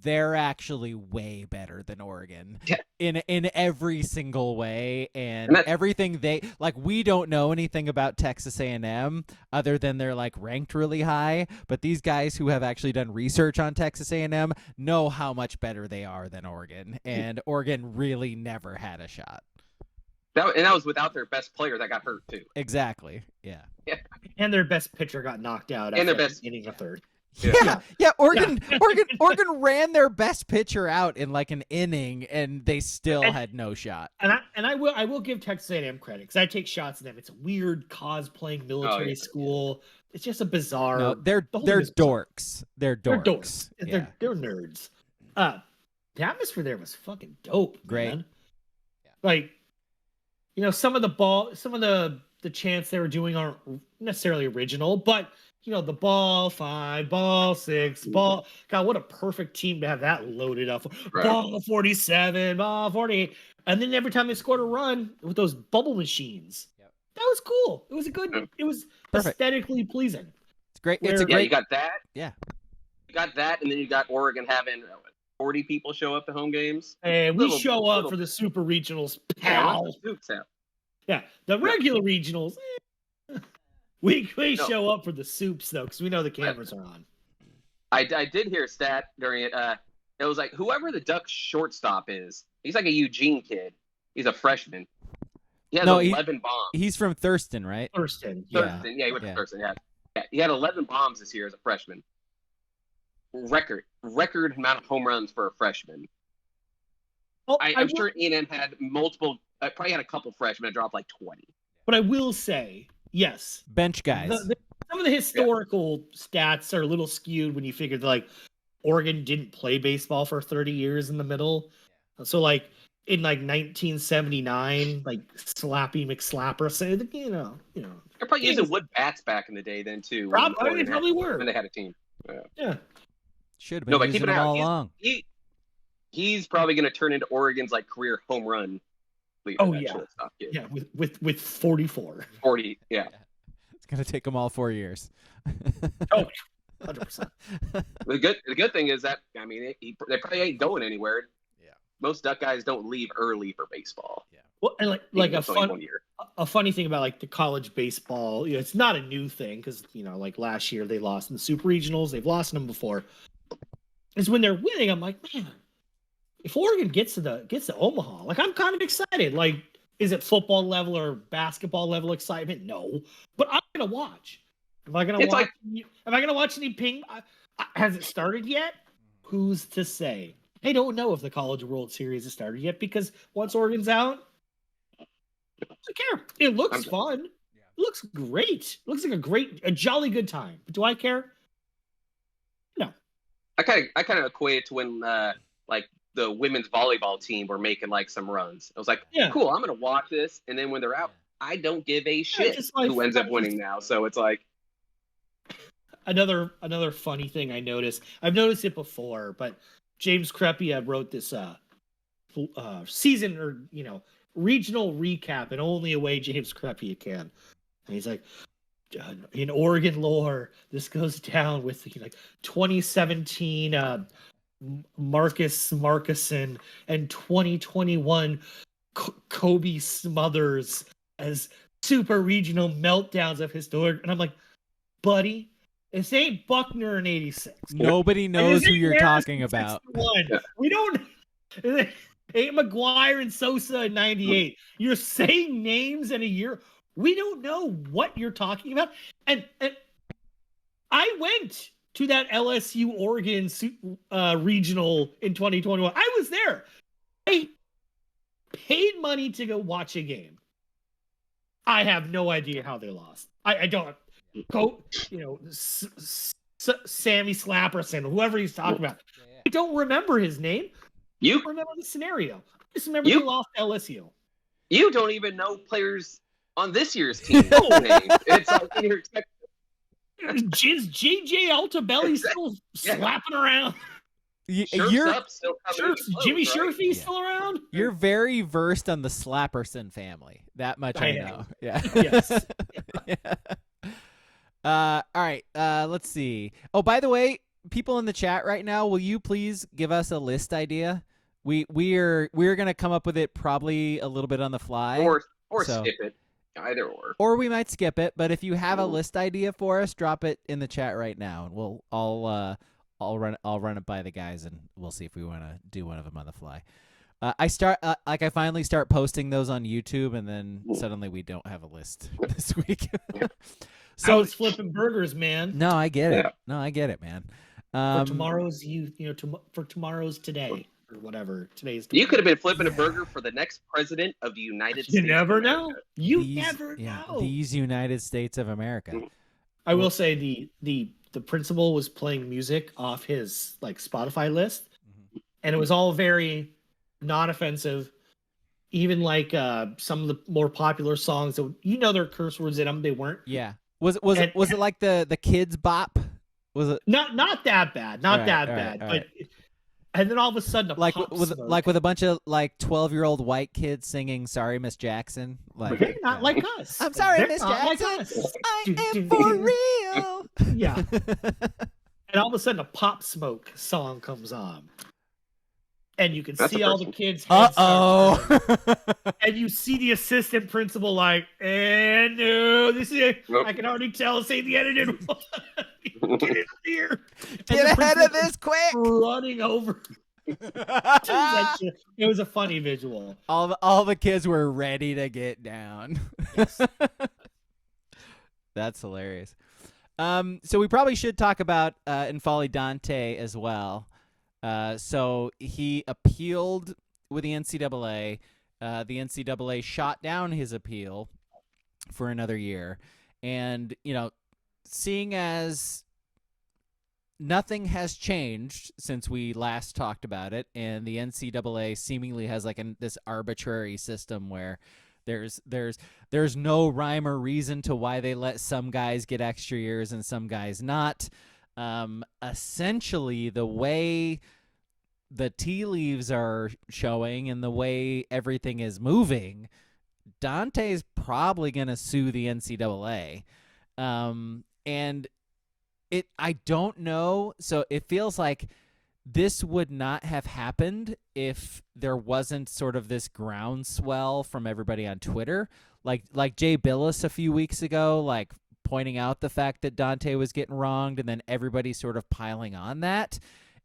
they're actually way better than Oregon in every single way, and everything they like. We don't know anything about Texas A&M other than they're like ranked really high, but these guys who have actually done research on Texas A&M know how much better they are than Oregon, and Oregon really never had a shot. That was without their best player that got hurt too. Exactly. Yeah. And their best pitcher got knocked out. And their best inning a third. Yeah. Oregon ran their best pitcher out in like an inning, and they still had no shot. And I will give Texas A&M credit because I take shots at them. It's a weird cosplaying military school. It's just a bizarre. No, they're dorks. They're dorks. They're nerds. The atmosphere there was fucking dope. Great. Man. Like, some of the chants they were doing aren't necessarily original, but the ball 5, ball 6, ball. God, what a perfect team to have that loaded up. Right. Ball 47, ball 48. And then every time they scored a run with those bubble machines. Yep. That was cool. It was it was perfect. Aesthetically pleasing. It's great. It's a great. You got that. Yeah. You got that, and then you got Oregon having 40 people show up to home games. And we show up for the Super Regionals, pal. Yeah, the regular regionals. We show up for the soups, though, because we know the cameras are on. I did hear a stat during it. It was like, whoever the Ducks shortstop is, he's like a Eugene kid. He's a freshman. He has 11 bombs. He's from Thurston, right? Thurston. Yeah, he went to Thurston, yeah. He had 11 bombs this year as a freshman. Record amount of home runs for a freshman. Well, I'm sure A&M had multiple, probably had a couple freshmen that dropped like 20. But I will say, yes. Bench guys. Some of the historical stats are a little skewed when you figure that, like, Oregon didn't play baseball for 30 years in the middle. So, like, in, like, 1979, like, Slappy McSlapper said, They're probably using wood bats back in the day then, too. They probably were. When they had a team. Yeah. Should have been using them all along. He's probably going to turn into Oregon's, like, career home run leader. Oh, yeah. Yeah, with 44. 40, yeah. It's going to take them all 4 years. 100%. The good thing is that, I mean, they probably ain't going anywhere. most Duck guys don't leave early for baseball. Yeah. Well, and like It's only 1 year. a funny thing about like the college baseball, it's not a new thing because like last year they lost in the super regionals, they've lost them before. Is when they're winning, I'm like, man, if Oregon gets to Omaha, like I'm kind of excited. Like, is it football level or basketball level excitement? No, but I'm gonna watch. Am I gonna watch? Am I gonna watch any ping? Has it started yet? Who's to say? I don't know if the College World Series has started yet because once Oregon's out, I don't care. It looks fun. Yeah. It looks great. It looks like a jolly good time. But do I care? No. I kind of equate it to when like the women's volleyball team were making like some runs. I was like, cool, I'm gonna watch this, and then when they're out, I don't give a shit who ends up winning now. So it's like another funny thing I noticed. I've noticed it before, but James Crepea wrote this season or regional recap in only a way James Crepea can, and he's like, in Oregon lore, this goes down with 2017 Marcus Marcuson and 2021 Kobe Smothers as super regional meltdowns of historic. And I'm like, buddy, this ain't Buckner in 86. Nobody knows who you're talking about. We don't. Ain't McGuire and Sosa in 98. You're saying names in a year. We don't know what you're talking about. And I went to that LSU Oregon regional in 2021. I was there. I paid money to go watch a game. I have no idea how they lost. I don't go, Sammy Slapperson, whoever he's talking about. I don't remember his name. I don't remember the scenario. I just remember they lost LSU. You don't even know players on this year's team. Name. It's like you're expecting. Is JJ Altabelli still slapping around? Jimmy Sherfy still around? You're very versed on the Slapperson family. That much I know. Yeah. Yes. Yeah. All right. Let's see. Oh, by the way, people in the chat right now, will you please give us a list idea? We're gonna come up with it probably a little bit on the fly, or skip it. Either or we might skip it. But if you have a list idea for us, drop it in the chat right now, and I'll run it by the guys, and we'll see if we want to do one of them on the fly. I finally start posting those on YouTube, and then suddenly we don't have a list this week. So it's flipping burgers, man. No, I get it. No, I get it, man. For tomorrow's for tomorrow's today or whatever today's. You could have been flipping a burger for the next president of the United States. You never know. You never know. These United States of America. I will say the principal was playing music off his Spotify list, and it was all very not offensive. Even some of the more popular songs that there are curse words in them, they weren't. Yeah. Was it like the kids bop? Was it not that bad? Not that bad. But and then all of a sudden, with a bunch of 12-year-old white kids singing "Sorry, Miss Jackson." They're not like us. I'm sorry, Miss Jackson. Like us. I am for real. Yeah. And all of a sudden, a Pop Smoke song comes on. And you can see all the kids' heads. And you see the assistant principal no, this is. Nope. I can already tell. Say the edited one. Get in here. Get ahead of this quick. Running over. It was a funny visual. All the kids were ready to get down. Yes. That's hilarious. So we probably should talk about N'Faly Dante as well. So he appealed with the NCAA. The NCAA shot down his appeal for another year. And, seeing as nothing has changed since we last talked about it, and the NCAA seemingly has this arbitrary system where there's no rhyme or reason to why they let some guys get extra years and some guys not. Essentially, the way the tea leaves are showing and the way everything is moving, Dante's probably going to sue the NCAA. And I don't know. So it feels like this would not have happened if there wasn't sort of this groundswell from everybody on Twitter, like Jay Billis a few weeks ago, like pointing out the fact that Dante was getting wronged, and then everybody sort of piling on that,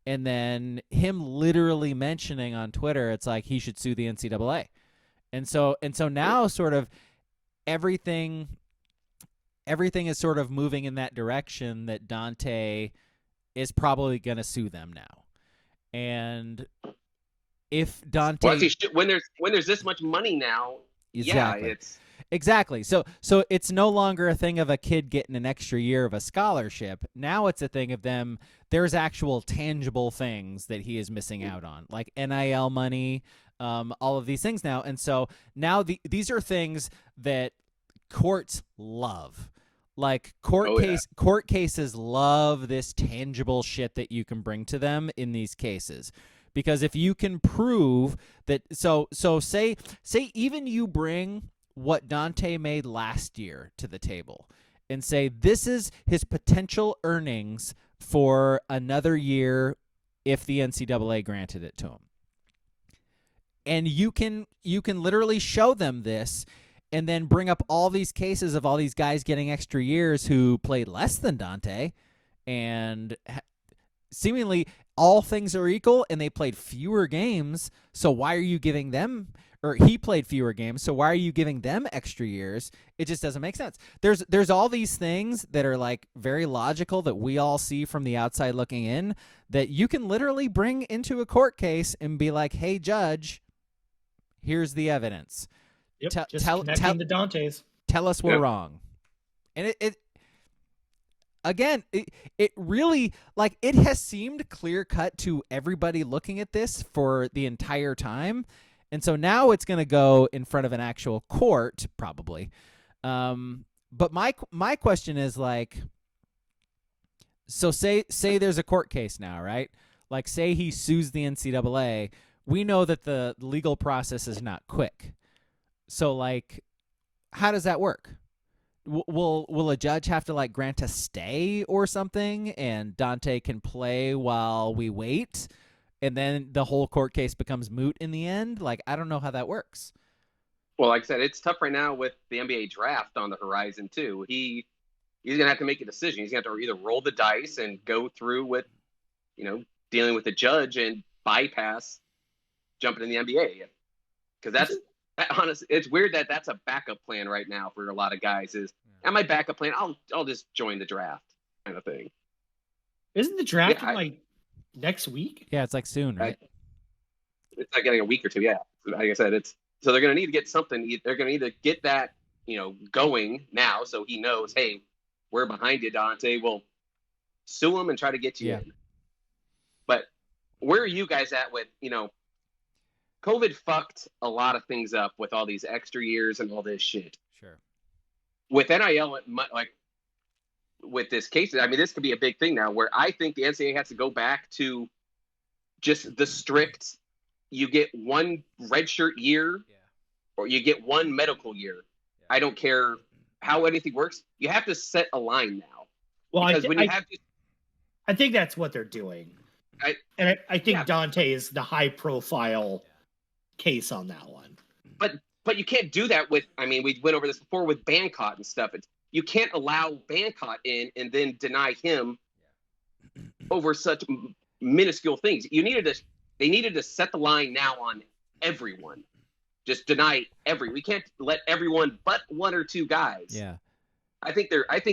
and then him literally mentioning on Twitter, it's like he should sue the NCAA, and so now sort of everything is sort of moving in that direction that Dante is probably going to sue them now. And if Dante, well, when there's this much money now, exactly. Yeah, it's exactly. So it's no longer a thing of a kid getting an extra year of a scholarship. Now it's a thing of them. There's actual tangible things that he is missing out on, like NIL money, all of these things now. And so now these are things that courts love. Like court cases love this tangible shit that you can bring to them in these cases, because if you can prove that, so say even you bring what Dante made last year to the table and say this is his potential earnings for another year if the NCAA granted it to him, and you can literally show them this. And then bring up all these cases of all these guys getting extra years who played less than Dante, and seemingly all things are equal, and they played fewer games. So why are you giving them, or he played fewer games, so why are you giving them extra years? It just doesn't make sense. There's all these things that are like very logical that we all see from the outside looking in that you can literally bring into a court case and be like, hey, judge, here's the evidence. Yep, connecting the Dantes. Tell us we're wrong. And it really, like, it has seemed clear cut to everybody looking at this for the entire time. And so now it's going to go in front of an actual court, probably. But my question is, like, so say there's a court case now, right? Like, say he sues the NCAA. We know that the legal process is not quick. So, like, how does that work? Will a judge have to, like, grant a stay or something, and Dante can play while we wait, and then the whole court case becomes moot in the end? Like, I don't know how that works. Well, like I said, it's tough right now with the NBA draft on the horizon too. He's going to have to make a decision. He's going to have to either roll the dice and go through with, dealing with the judge and bypass jumping in the NBA, because honestly, it's weird that that's a backup plan right now for a lot of guys. And my backup plan, I'll just join the draft kind of thing. Isn't the draft like next week? Yeah, it's like soon, right? It's like getting a week or two. Yeah, like I said, so they're going to need to get something. They're going to need to get that going now, so he knows, hey, we're behind you, Dante. We'll sue him and try to get you in. But where are you guys at with COVID fucked a lot of things up with all these extra years and all this shit. Sure. With NIL, like with this case, I mean, this could be a big thing now where I think the NCAA has to go back to just the strict, you get one redshirt year or you get one medical year. Yeah. I don't care how anything works. You have to set a line now. Well, I think that's what they're doing. I think Dante is the high profile case on that one. But you can't do that with, I mean, we went over this before with Bancott and stuff. You can't allow Bancott in and then deny him over such minuscule things. They needed to set the line now on everyone. Just deny we can't let everyone but one or two guys. Yeah. I think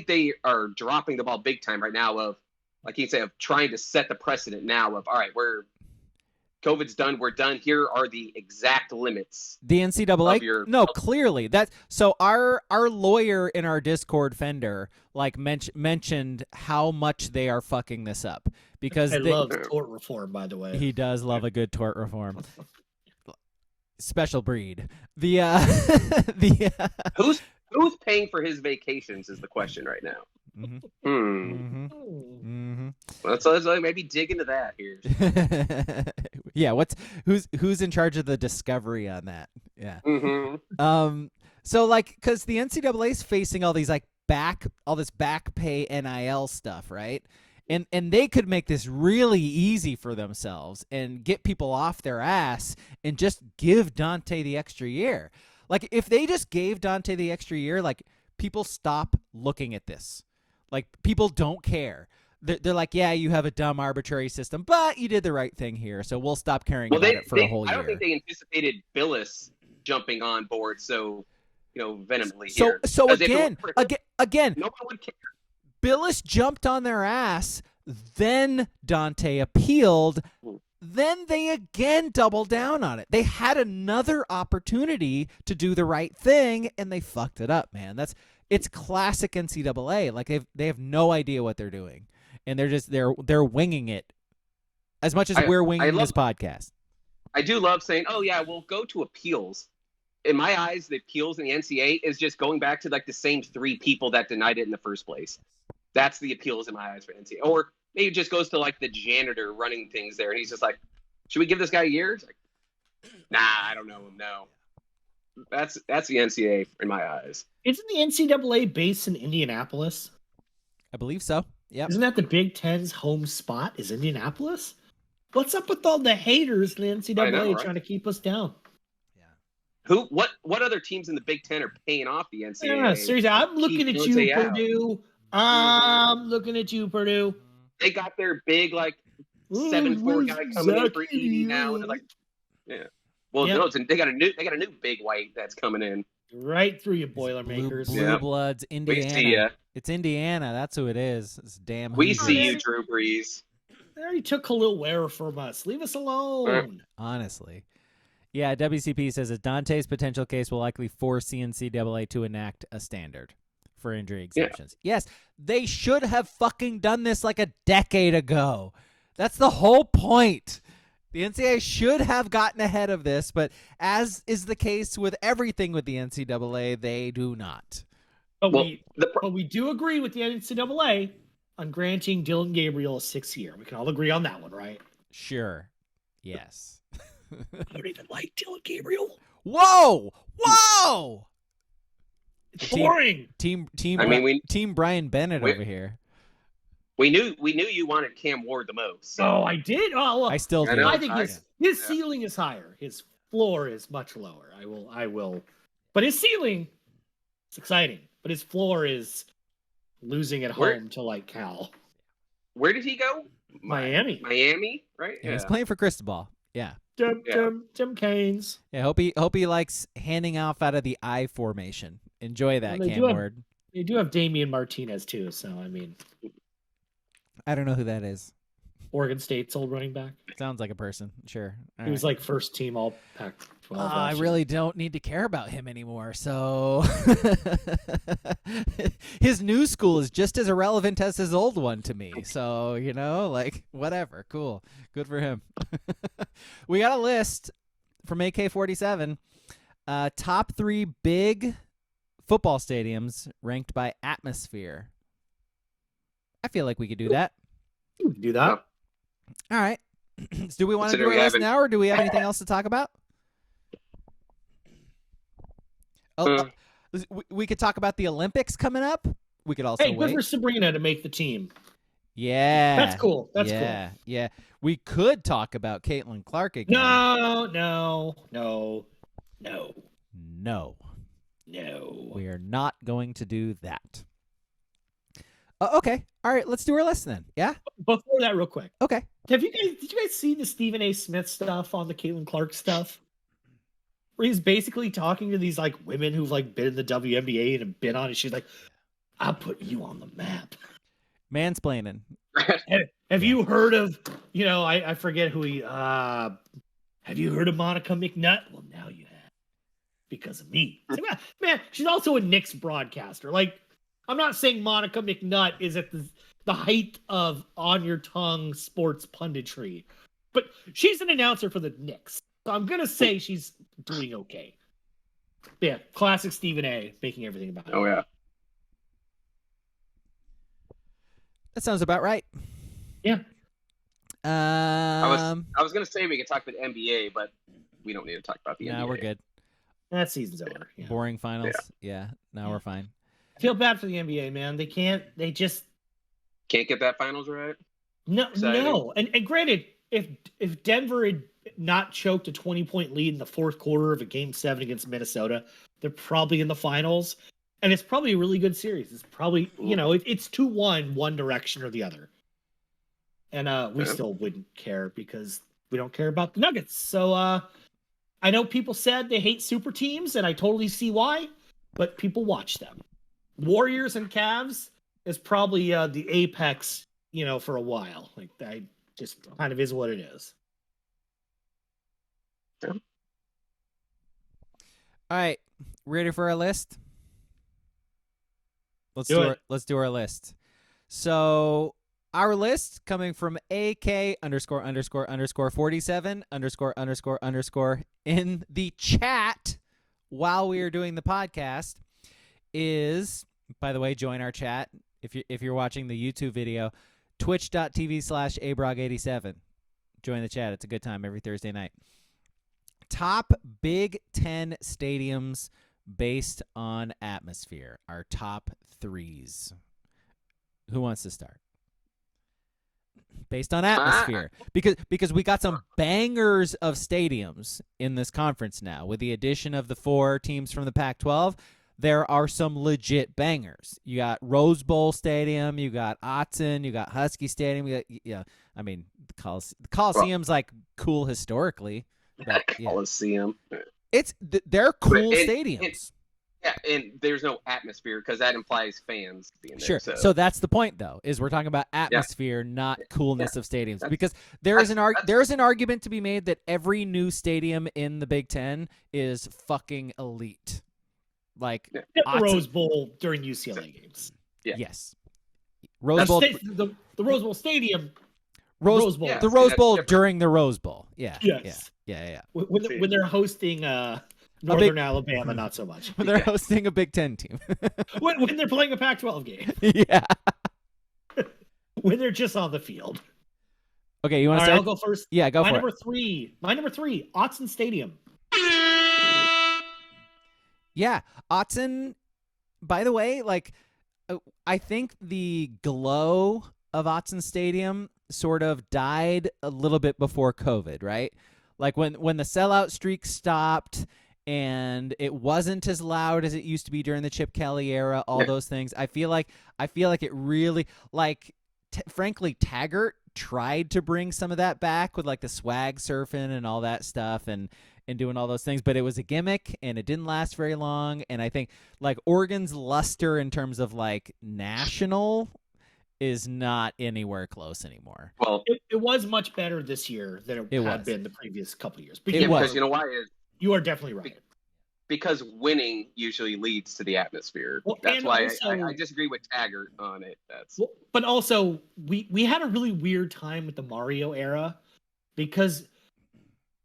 they are dropping the ball big time right now of, like you say, of trying to set the precedent now of, all right, COVID's done. We're done. Here are the exact limits. The NCAA. Clearly so our lawyer in our Discord, Fender, like mentioned how much they are fucking this up because he loves tort reform. By the way, he does love a good tort reform. Special breed. Who's paying for his vacations is the question right now. Let's maybe dig into that here. Yeah, who's in charge of the discovery on that? Yeah. So like, because the NCAA is facing all these like back pay NIL stuff, right? And they could make this really easy for themselves and get people off their ass and just give Dante the extra year. Like, if they just gave Dante the extra year, like, people stop looking at this. Like, people don't care. They're like, yeah, you have a dumb arbitrary system, but you did the right thing here, so we'll stop caring about it for a whole year. I don't think they anticipated Billis jumping on board so, vehemently here. So again, no one would care. Billis jumped on their ass, then Dante appealed, then they again doubled down on it. They had another opportunity to do the right thing, and they fucked it up, man. It's classic NCAA. Like, they have no idea what they're doing, and they're winging it as much as we're winging this podcast. I do love saying, "Oh yeah, we'll go to appeals." In my eyes, the appeals in the NCAA is just going back to like the same 3 people that denied it in the first place. That's the appeals in my eyes for NCAA. Or maybe it just goes to like the janitor running things there, and he's just like, "Should we give this guy a year?" It's like, "Nah, I don't know him. No." That's the NCAA in my eyes. Isn't the NCAA based in Indianapolis? I believe so. Yep. Isn't that the Big Ten's home spot? Is Indianapolis? What's up with all the haters in the NCAA trying to keep us down? Yeah. What other teams in the Big Ten are paying off the NCAA? Yeah, seriously, I'm looking at you, Purdue. I'm looking at you, Purdue. They got their big 7'4" guy coming in for Edie now, and they're like, yeah. Well, no, they got a new big white that's coming in. Right through you, Boilermakers. Blue Bloods, Indiana. We see ya. It's Indiana. That's who it is. It's damn. We see you, Drew Brees. They already took Khalil Ware from us. Leave us alone. Honestly. Yeah, WCP says that Dante's potential case will likely force the NCAA to enact a standard for injury exemptions. Yeah. Yes, they should have fucking done this like a decade ago. That's the whole point. The NCAA should have gotten ahead of this, but as is the case with everything with the NCAA, they do not. But we do agree with the NCAA on granting Dylan Gabriel a 6th year. We can all agree on that one, right? Sure. Yes. I don't even like Dylan Gabriel. Whoa! It's boring. Team Brian Bennett over here. We knew you wanted Cam Ward the most. So. Oh, I did. Oh, well, I still do. I think his ceiling is higher. His floor is much lower. I will. But his ceiling, it's exciting. But his floor is losing at home to Cal. Where did he go? Miami, right? Yeah. He's playing for Cristobal. Yeah. Tim Canes. Yeah. Hope he likes handing off out of the I formation. Enjoy that, Cam Ward. They do have Damian Martinez too. So I don't know who that is. Oregon State's old running back. Sounds like a person. Sure. He was first team all Pac-12. I really don't need to care about him anymore. So his new school is just as irrelevant as his old one to me. So, whatever. Cool. Good for him. We got a list from AK-47. Top 3 big football stadiums ranked by atmosphere. I feel like we could do that. We can do that. All right. Do we want to do our list now, or do we have anything else to talk about? We could talk about the Olympics coming up. We could also wait. Good for Sabrina to make the team. Yeah. That's cool. Cool. Yeah. We could talk about Caitlin Clark again. No. We are not going to do that. Okay. All right. Let's do our list then. Yeah. Before that, real quick. Okay. Did you guys see the Stephen A. Smith stuff on the Caitlin Clark stuff? Where he's basically talking to these women who've been in the WNBA and have been on it. She's like, "I'll put you on the map." Mansplaining. Have you heard of? I forget who he. Have you heard of Monica McNutt? Well, now you have, because of me. Man, she's also a Knicks broadcaster. I'm not saying Monica McNutt is at the height of on-your-tongue sports punditry, but she's an announcer for the Knicks. So I'm going to say she's doing okay. Yeah, classic Stephen A. making everything about it. Oh, yeah. That sounds about right. Yeah. I was going to say we could talk about NBA, but we don't need to talk about the NBA. No, we're good. That season's over. Yeah. Boring finals. Yeah. Now we're fine. I feel bad for the NBA, man. They Can't get that finals right. No, Exciting. no. And granted, if Denver had not choked a 20-point lead in the fourth quarter of a Game 7 against Minnesota, they're probably in the finals. And it's probably a really good series. It's probably, it's 2-1, one direction or the other. And we still wouldn't care because we don't care about the Nuggets. So I know people said they hate super teams, and I totally see why, but people watch them. Warriors and Cavs is probably the apex, for a while. Like, that just kind of is what it is. Yeah. All right, ready for our list? Let's do our list. So our list coming from AK___47_ in the chat while we are doing the podcast is, by the way, join our chat if you're watching the YouTube video, twitch.tv/abrog87. Join the chat. It's a good time every Thursday night. Top Big Ten stadiums based on atmosphere. Our top threes. Who wants to start? Based on atmosphere. Because we got some bangers of stadiums in this conference now. With the addition of the 4 teams from the Pac-12, there are some legit bangers. You got Rose Bowl Stadium, you got Autzen, you got Husky Stadium. The Coliseum's like cool historically. But, Coliseum. They're cool stadiums. And there's no atmosphere because that implies fans being there. Sure. So that's the point, though, is we're talking about atmosphere, not coolness of stadiums. Because there is an argument to be made that every new stadium in the Big Ten is fucking elite. Like the Rose Bowl during UCLA games. Yeah. Yes. Rose Bowl. The Rose Bowl Stadium. Rose Bowl. Yeah, the Rose Bowl during the Rose Bowl. Yeah. Yes. Yeah. When they're hosting Northern Alabama, not so much. When they're hosting a Big Ten team. when they're playing a Pac-12 game. Yeah. When they're just on the field. Okay, you want to start? I'll go first. Yeah, go for it. My number three, Autzen Stadium. Yeah, Autzen, by the way, I think the glow of Autzen Stadium sort of died a little bit before COVID, right? Like when the sellout streak stopped and it wasn't as loud as it used to be during the Chip Kelly era, all those things. I feel like it really, frankly, Taggart tried to bring some of that back with the swag surfing and all that stuff and doing all those things, but it was a gimmick and it didn't last very long. And I think Oregon's luster in terms of national is not anywhere close anymore. Well, it was much better this year than it had been the previous couple of years. Because you know why? You are definitely right. Because winning usually leads to the atmosphere. Well, that's why also, I disagree with Taggart on it. But also, we had a really weird time with the Mario era because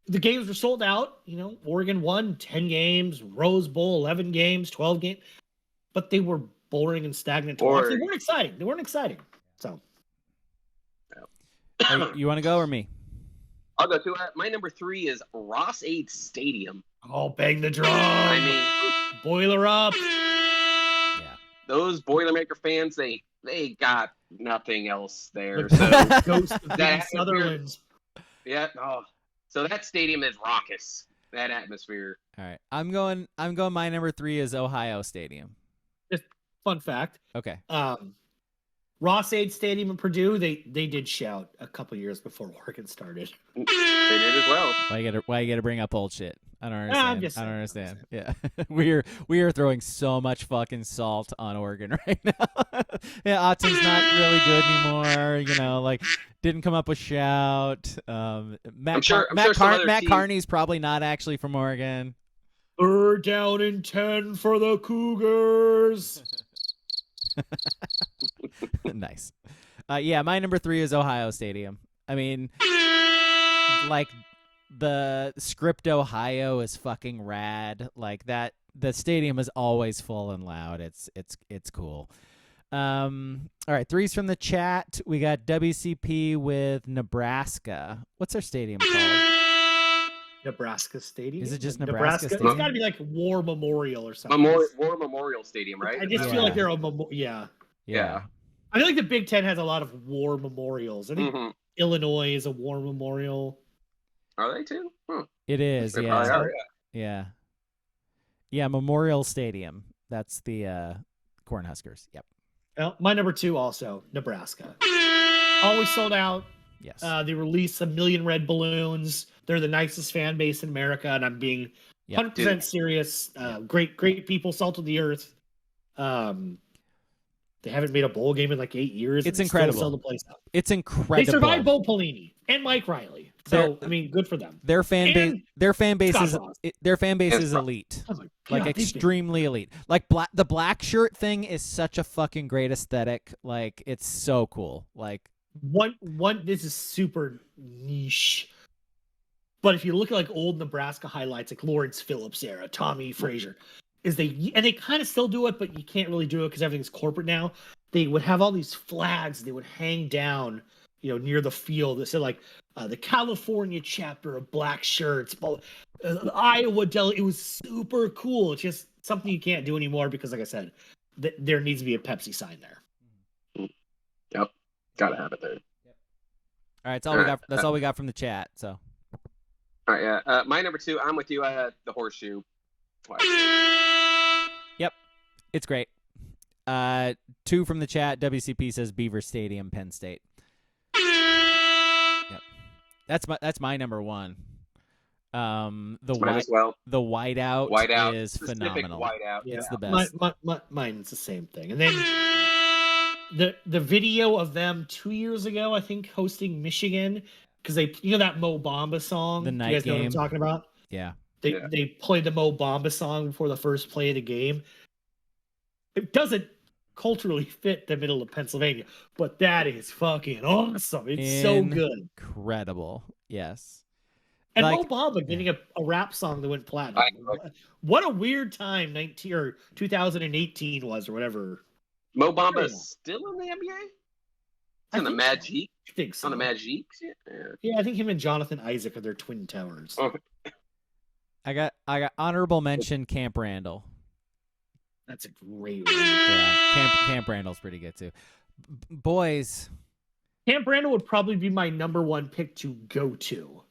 the games were sold out. Oregon won 10 games, Rose Bowl 11 games, 12 games, but they were boring and stagnant to watch. They weren't exciting. So, you want to go or me? I'll go to it. My number 3 is Ross-Ade Stadium. Oh, bang the drum! I mean, boiler up. Yeah, those Boilermaker fans, they got nothing else there. So Ghost of Dan Sutherland. Yeah. Oh, so that stadium is raucous. That atmosphere. All right, I'm going. My number 3 is Ohio Stadium. Just fun fact. Okay. Ross-Ade Stadium in Purdue, they did shout a couple years before Oregon started. They did as well. Why you gotta bring up old shit? I don't understand. I don't understand. Yeah. we are throwing so much fucking salt on Oregon right now. Yeah, Autzen's not really good anymore. Didn't come up with shout. Matt Carney's probably not actually from Oregon. We're down in 10 for the Cougars. Nice. Yeah, my number 3 is Ohio Stadium. I mean, the script Ohio is fucking rad. That the stadium is always full and loud. It's cool. All right, 3's from the chat. We got WCP with Nebraska. What's our stadium called? Nebraska Stadium. Is it just Nebraska Stadium? It's got to be War Memorial or something. War Memorial Stadium, right? I just feel like they're a Yeah. I feel like the Big Ten has a lot of war memorials. I think Mm-hmm. Illinois is a war memorial. Are they too? It is, They yeah. probably are, Yeah. Yeah, Memorial Stadium. That's the Cornhuskers. Yep. Well, my number 2 also, Nebraska. Always sold out. Yes. They release 1 million red balloons. They're the nicest fan base in America, and I'm being 100% serious. Great people, salt of the earth. They haven't made a bowl game in like 8 years. It's and incredible. Still sell the place out. It's incredible. They survived Bo Pelini and Mike Riley. So I mean, good for them. Their fan base is elite. Oh my God, like extremely elite. Like the black shirt thing is such a fucking great aesthetic. Like it's so cool. Like one this is super niche. But if you look at like old Nebraska highlights, like Lawrence Phillips era, Tommy Frazier, they kind of still do it, but you can't really do it because everything's corporate now. They would have all these flags they would hang down, near the field that said like the California chapter of black shirts, Iowa Deli. It was super cool. It's just something you can't do anymore because, like I said, there needs to be a Pepsi sign there. Yep, gotta have it there. All right, that's all we got. That's all we got from the chat. So. All right, yeah. My number 2, I'm with you. The horseshoe. Yep, it's great. 2 from the chat. WCP says Beaver Stadium, Penn State. Yep, that's my number 1. The whiteout is phenomenal. Whiteout, it's the best. Mine's the same thing. And then the video of them 2 years ago, I think, hosting Michigan, because they that Mo Bamba song. The night you guys game. know what I'm talking about? Yeah. They played the Mo Bamba song before the first play of the game. It doesn't culturally fit the middle of Pennsylvania, but that is fucking awesome. It's so good. Incredible. Yes. And Mo Bamba getting a rap song that went platinum. What a weird time 2018 was, or whatever. Mo Bamba is still in the NBA? On the Magic? I think so. On the Magic? Yeah, I think him and Jonathan Isaac are their twin towers. Oh. I got honorable mention Camp Randall. That's a great one. Yeah, Camp Randall's pretty good too. Boys, Camp Randall would probably be my number 1 pick to go to.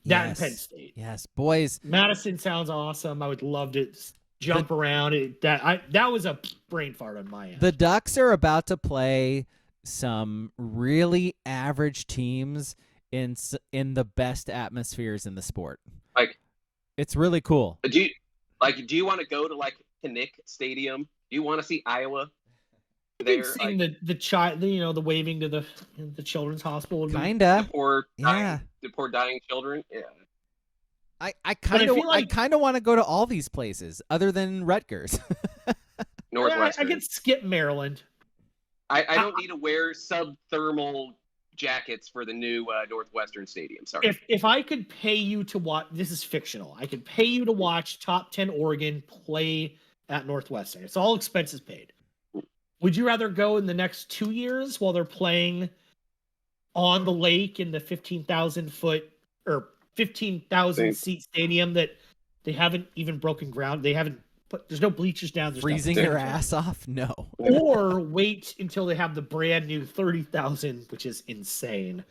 That and Penn State. Yes, boys. Madison sounds awesome. I would love to jump around. That was a brain fart on my end. The Ducks are about to play some really average teams in the best atmospheres in the sport. Like, it's really cool. Do you want to go to like Kinnick Stadium? Do you want to see Iowa there? Seeing the child, the waving to the children's hospital. Kinda. The poor dying children. Yeah. I kind of want to go to all these places other than Rutgers. Northwestern. I could skip Maryland. I don't need to wear subthermal jackets for the new Northwestern Stadium. Sorry. If I could pay you to watch, this is fictional. I could pay you to watch top 10 Oregon play at Northwestern. It's all expenses paid. Would you rather go in the next 2 years while they're playing on the lake in the 15,000 foot or 15,000 seat stadium that they haven't even broken ground? They haven't put. There's no bleachers down. There's freezing your ass off? No. Or wait until they have the brand new 30,000, which is insane.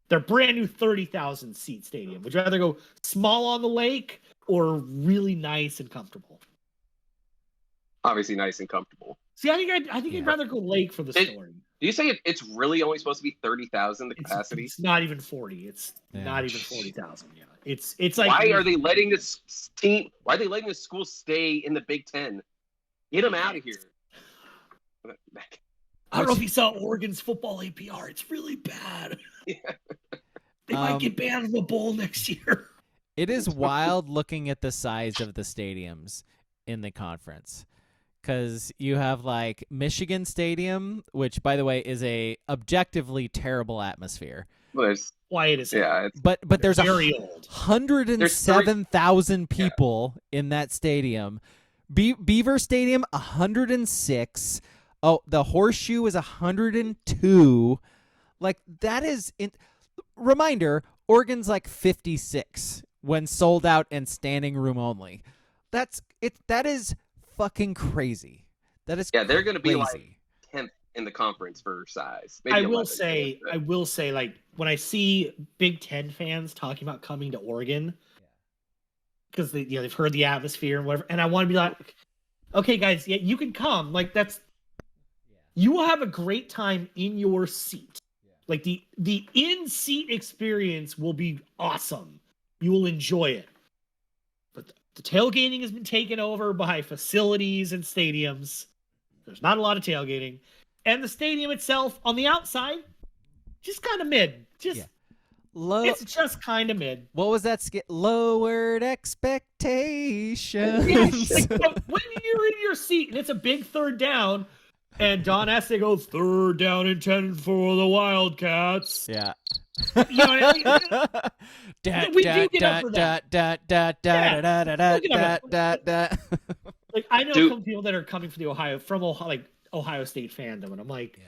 Their brand new 30,000 seat stadium. Would you rather go small on the lake or really nice and comfortable? Obviously, nice and comfortable. See, I think I'd rather go lake for the story. Do you say it's really only supposed to be 30,000 the capacity? It's not even 40. It's not even 40,000. Yeah, it's like. Why are they letting this team? Why are they letting this school stay in the Big Ten? Get them out of here. I don't know if you saw Oregon's football APR. It's really bad. Yeah. They might get banned from a bowl next year. It is wild looking at the size of the stadiums in the conference. Because you have like Michigan Stadium, which, by the way, is a objectively terrible atmosphere. Well, quiet as yeah, but there's very old. 107,000 people in that stadium. Beaver Stadium 106. Oh, the Horseshoe is 102. Like that is reminder. Oregon's like 56 when sold out and standing room only. That is fucking crazy. That is they're going to be like 10th in the conference for size. I will say, like when I see Big Ten fans talking about coming to Oregon, because they've heard the atmosphere and whatever, and I want to be like, okay, guys, yeah, you can come. Like you will have a great time in your seat. Like the in-seat experience will be awesome. You will enjoy it. But the tailgating has been taken over by facilities and stadiums. There's not a lot of tailgating. And the stadium itself on the outside, just kind of mid. It's just kind of mid. What was that skit? Lowered expectations. Like, when you're in your seat and it's a big third down, and Don Essig goes 3rd down and 10 for the Wildcats. Yeah. You know what I mean? We do get up for that. Like I know a couple people that are coming from Ohio State fandom, and I'm like,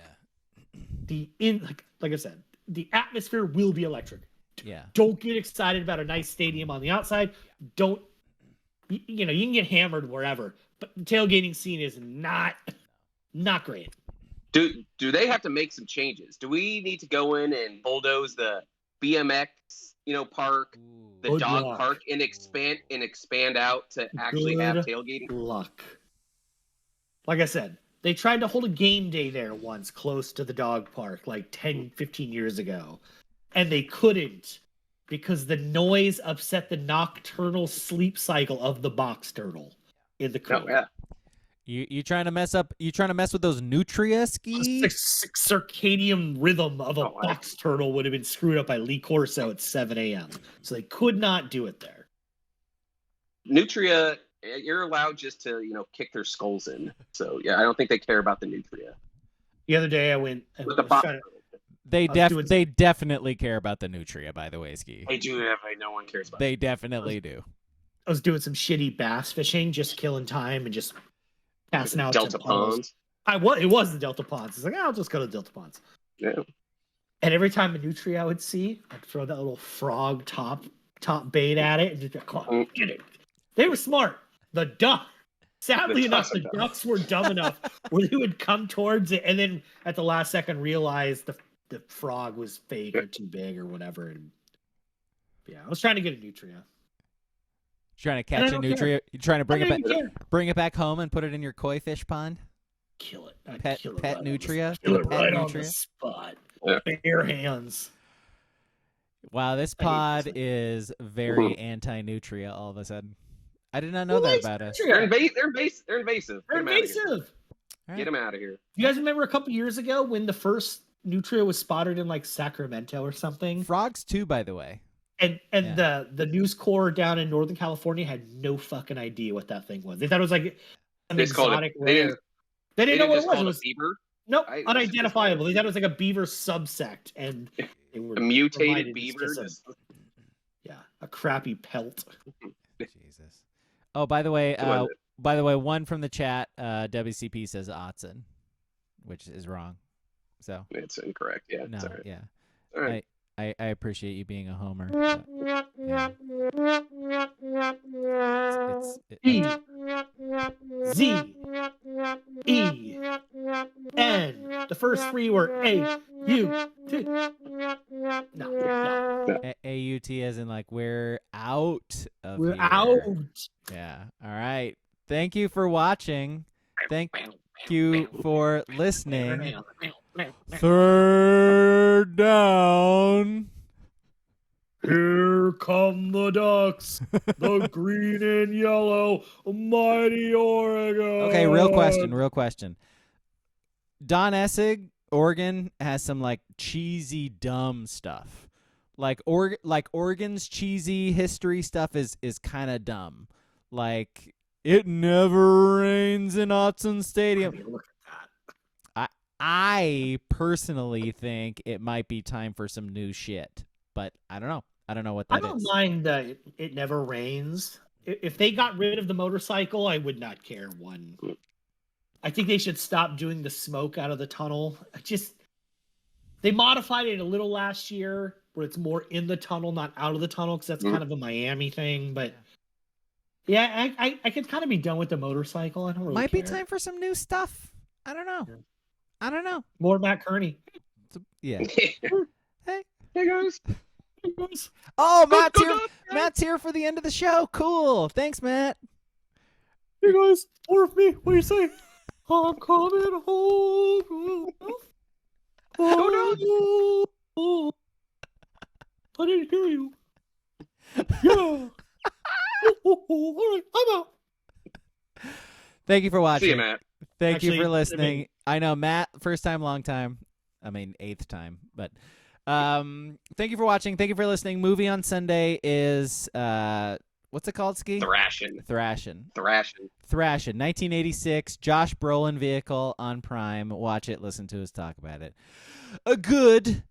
like I said, the atmosphere will be electric. Yeah. Don't get excited about a nice stadium on the outside. Don't you can get hammered wherever, but the tailgating scene is not great. Do they have to make some changes? Do we need to go in and bulldoze the BMX, park, the dog park, and expand out to actually have tailgating? Luck. Like I said, they tried to hold a game day there once close to the dog park like 10, 15 years ago, and they couldn't because the noise upset the nocturnal sleep cycle of the box turtle in the crowd. Oh, yeah. You trying to mess with those Nutria skis? The circadian rhythm of a box turtle would have been screwed up by Lee Corso at 7 a.m. So they could not do it there. Nutria, you're allowed just to kick their skulls in. So yeah, I don't think they care about the Nutria. The other day I went. They definitely care about the Nutria. By the way, Ski. They do. No one cares about. They definitely do. I was doing some shitty bass fishing, just killing time and just passing out Delta ponds. It was the Delta ponds. It's like I'll just go to Delta ponds. Yeah. And every time a nutria I would see, I'd throw that little frog top bait at it and just come on, get it. They were smart. The duck. Sadly enough, the ducks were dumb enough where they would come towards it and then at the last second realize the frog was fake or too big or whatever. And yeah, I was trying to get a nutria. Trying to catch a nutria? You trying to bring it back home and put it in your koi fish pond? Kill it. Pet nutria? Kill it right on the spot. Bare hands. Wow, this pod is very anti-nutria all of a sudden. I did not know that about us. They're invasive. They're invasive. Get them out of here. You guys remember a couple years ago when the first nutria was spotted in like Sacramento or something? Frogs too, by the way. And the News Corps down in Northern California had no fucking idea what that thing was. They thought it was like an exotic rare. They didn't know what it was. It was beaver. Nope, unidentifiable. They thought it was like a beaver subsect, and they were a mutated beaver. A crappy pelt. Jesus. Oh, by the way, one from the chat, WCP says Otson, which is wrong. So it's incorrect. Yeah. No. All right. Yeah. All right. I appreciate you being a homer. E Z E N. The first three were A U T. No. A-U-T as in like we're out of We're here. out. Yeah. All right. Thank you for watching. Thank you for listening. Third down. Here come the Ducks, the green and yellow, mighty Oregon. Okay, real question. Don Essig, Oregon, has some like cheesy, dumb stuff. Like Oregon's cheesy history stuff is kind of dumb. Like it never rains in Autzen Stadium. I mean, look at that. I personally think it might be time for some new shit, but I don't know. I don't know what that is. I don't mind that it never rains. If they got rid of the motorcycle, I would not care one. I think they should stop doing the smoke out of the tunnel. They modified it a little last year where it's more in the tunnel, not out of the tunnel, because that's kind of a Miami thing. But yeah, I could kind of be done with the motorcycle. I don't really Might care. be time for some new stuff. I don't know. I don't know. More Matt Kearney. Yeah. Hey guys. Oh, Good Matt's here. job, guys. Matt's here for the end of the show. Cool. Thanks, Matt. Hey guys, more of me. What do you say? I'm coming home. Oh, I didn't hear you. Yeah. All right, I'm out. Thank you for watching. See you, Matt. Thank you Actually, for listening. I know, Matt, first time, long time. I mean, 8th time. But thank you for watching. Thank you for listening. Movie on Sunday is, what's it called, Ski? Thrashing. 1986. Josh Brolin vehicle on Prime. Watch it. Listen to us talk about it. A good